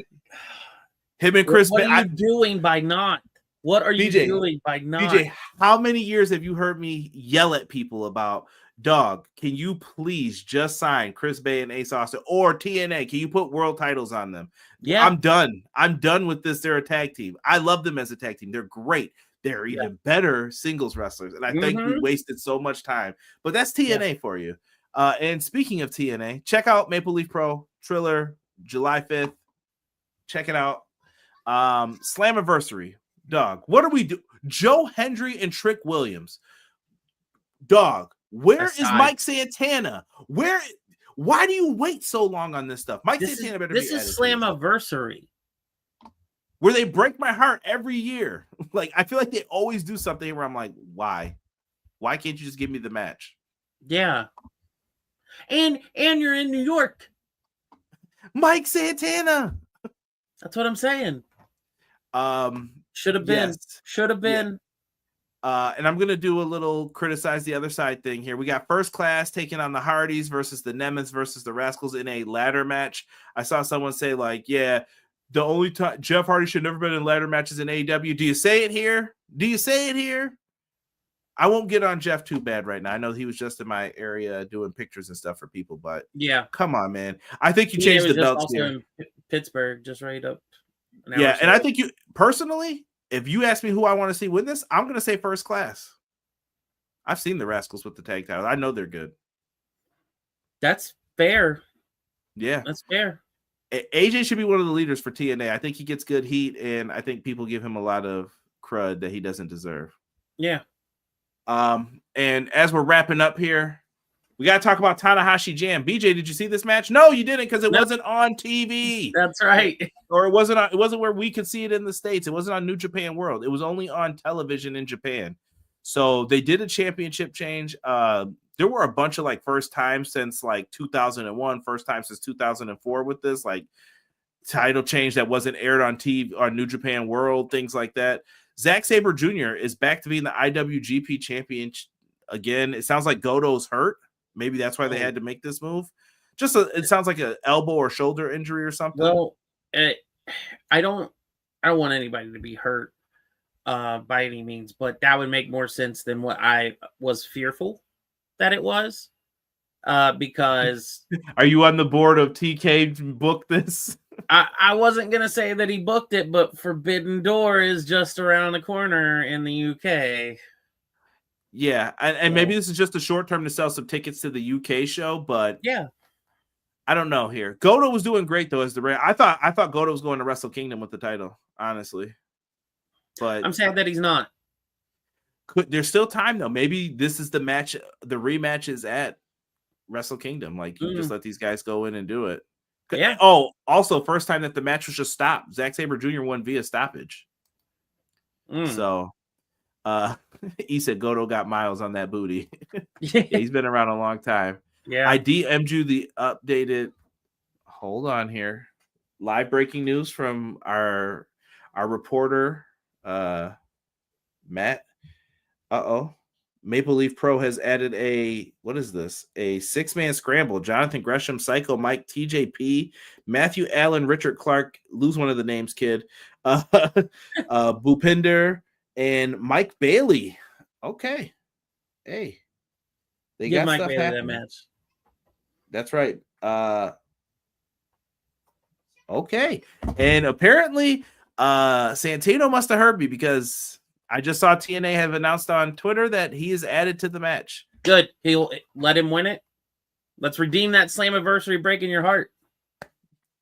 A: Him and Chris.
B: What are you doing by not? What are you doing by not?
A: BJ, How many years have you heard me yell at people about, dog, can you please just sign Chris Bay and Ace Austin or TNA? Can you put world titles on them?
B: Yeah.
A: I'm done. I'm done with this. They're a tag team. I love them as a tag team. They're great. They're even better singles wrestlers. And I think we wasted so much time. But that's TNA for you. And speaking of TNA, check out Maple Leaf Pro Triller, July 5th. Check it out. Slammiversary. Dog, what do we do? Joe Hendry and Trick Williams. Dog, where is Mike Santana? Why do you wait so long on this stuff? Santana better be added. This is
B: Slammiversary.
A: Where they break my heart every year. Like, I feel like they always do something where I'm like, why? Why can't you just give me the match?
B: Yeah. And you're in New York.
A: Mike Santana.
B: That's what I'm saying. Should have been.
A: Yes.
B: Should have been.
A: Yeah. And I'm going to do a little criticize the other side thing here. We got First Class taking on the Hardys versus the Nemeths versus the Rascals in a ladder match. I saw someone say, like, yeah, the only time Jeff Hardy should never been in ladder matches in AEW. Do you say it here? Do you say it here? I won't get on Jeff too bad right now. I know he was just in my area doing pictures and stuff for people, but
B: yeah,
A: come on, man. I think you changed the belts
B: also
A: here.
B: In Pittsburgh, just right up.
A: Yeah, and I think you personally, if you ask me who I want to see win this, I'm going to say First Class. I've seen the Rascals with the tag titles. I know they're good.
B: That's fair.
A: Yeah,
B: that's fair.
A: AJ should be one of the leaders for TNA. I think he gets good heat, and I think people give him a lot of crud that he doesn't deserve.
B: Yeah.
A: And as we're wrapping up here, we got to talk about Tanahashi Jam. BJ, did you see this match? No, you didn't, because it wasn't on TV.
B: That's right.
A: Or it wasn't where we could see it in the States. It wasn't on New Japan World. It was only on television in Japan. So they did a championship change. There were a bunch of like first times since like 2001, first time since 2004 with this like title change that wasn't aired on TV on New Japan World, things like that. Zack Sabre Jr. is back to being the IWGP champion again. It sounds like Goto's hurt. Maybe that's why they had to make this move. It sounds like an elbow or shoulder injury or something.
B: Well, I don't want anybody to be hurt by any means, but that would make more sense than what I was fearful that it was. Because
A: are you on the board of TK book this?
B: I wasn't gonna say that he booked it, but Forbidden Door is just around the corner in the UK.
A: Yeah, and maybe this is just a short term to sell some tickets to the UK show, but
B: yeah,
A: I don't know here. Goto was doing great though as the I thought Goto was going to Wrestle Kingdom with the title, honestly. But
B: I'm sad that he's not.
A: There's still time though. Maybe this is the match. The rematch is at Wrestle Kingdom. Like you just let these guys go in and do it.
B: Yeah.
A: Oh, also first time that the match was just stopped. Zack Sabre Jr. won via stoppage. So he said Goto got miles on that booty. Yeah, he's been around a long time.
B: Yeah.
A: I DM'd you the updated. Hold on here. Live breaking news from our reporter, Matt. Maple Leaf Pro has added a 6-man scramble. Jonathan Gresham, Psycho Mike, TJP, Matthew Allen, Richard Clark, lose one of the names, kid. Bhupinder and Mike Bailey. Okay. Hey. They got Mike stuff Bailey happening. That match. That's right. Okay. And apparently Santino must have heard me because I just saw TNA have announced on Twitter that he is added to the match.
B: Good. He'll let him win it. Let's redeem that Slammiversary breaking your heart.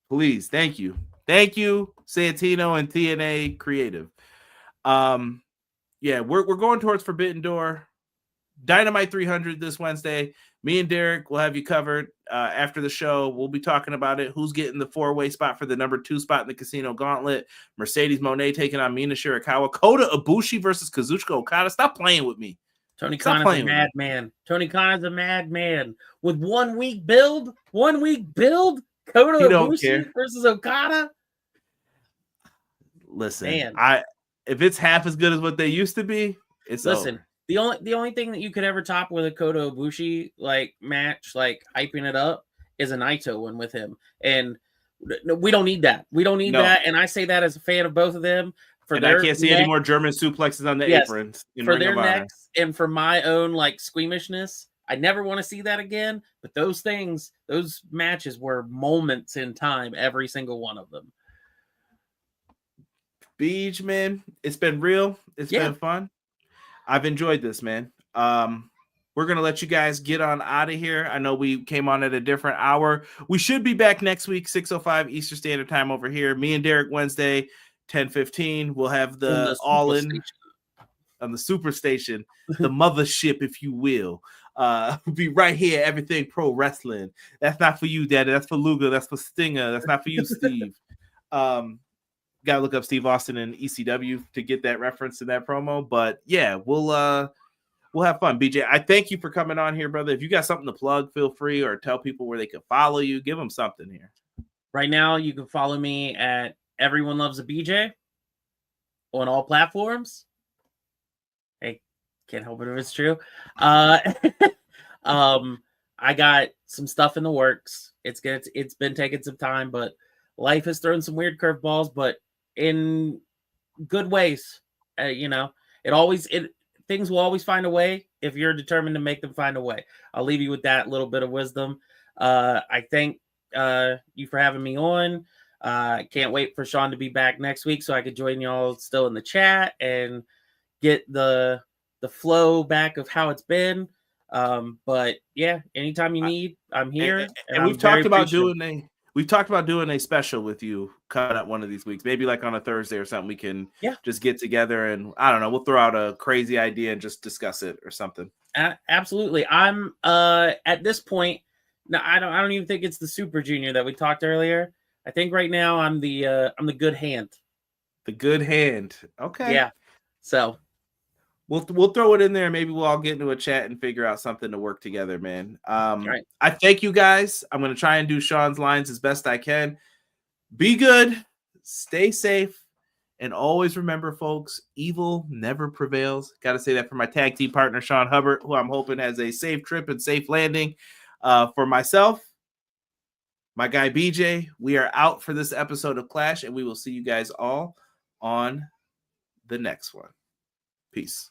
A: Please. Thank you. Thank you, Santino and TNA Creative. Yeah, we're going towards Forbidden Door. Dynamite 300 this Wednesday. Me and Derek will have you covered after the show. We'll be talking about it. Who's getting the 4-way spot for the number 2 spot in the Casino Gauntlet? Mercedes Moné taking on Mina Shirakawa. Kota Ibushi versus Kazuchika Okada. Stop playing with me.
B: Tony Khan is a madman. Tony Khan is a madman. With 1 week build, Kota Ibushi versus Okada.
A: Listen, man. If it's half as good as what they used to be, it's over.
B: The only thing that you could ever top with a Kota Ibushi like match, like hyping it up, is a Naito one with him, and we don't need that. We don't need that. And I say that as a fan of both of them.
A: And I can't see any more German suplexes on the aprons in
B: for
A: Ring
B: their
A: of Honor.
B: necks and for my own like squeamishness. I never want to see that again. But those matches were moments in time, every single one of them.
A: Beach, man, it's been real. It's been fun. I've enjoyed this, man. We're going to let you guys get on out of here. I know we came on at a different hour. We should be back next week, 6:05 Eastern Standard Time over here. Me and Derek Wednesday, 10:15. We'll have the all-in on the super station, the mothership, if you will. We'll be right here, Everything Pro Wrestling. That's not for you, Daddy. That's for Luga. That's for Stinger. That's not for you, Steve. Gotta look up Steve Austin and ECW to get that reference in that promo. But yeah, we'll have fun. BJ, I thank you for coming on here, brother. If you got something to plug, feel free, or tell people where they can follow you. Give them something here.
B: Right now, you can follow me at Everyone Loves a BJ on all platforms. Hey, can't help it if it's true. I got some stuff in the works. It's been taking some time, but life has thrown some weird curveballs, but in good ways. Things will always find a way if you're determined to make them find a way. I'll leave you with that little bit of wisdom. I thank you for having me on. Can't wait for Sean to be back next week so I could join y'all still in the chat and get the flow back of how it's been. But yeah, anytime you need, I'm here.
A: And we've talked about doing a special with you coming up one of these weeks, maybe like on a Thursday or something. We can just get together and I don't know, we'll throw out a crazy idea and just discuss it or something.
B: Absolutely. I'm at this point now. I don't even think it's the Super Junior that we talked earlier. I think right now I'm the good hand.
A: The good hand. Okay.
B: Yeah. So
A: we'll throw it in there. Maybe we'll all get into a chat and figure out something to work together, man.
B: Right.
A: I thank you guys. I'm going to try and do Sean's lines as best I can. Be good, stay safe, and always remember, folks, evil never prevails. Got to say that for my tag team partner, Sean Hubbard, who I'm hoping has a safe trip and safe landing. For myself, my guy BJ, we are out for this episode of Clash, and we will see you guys all on the next one. Peace.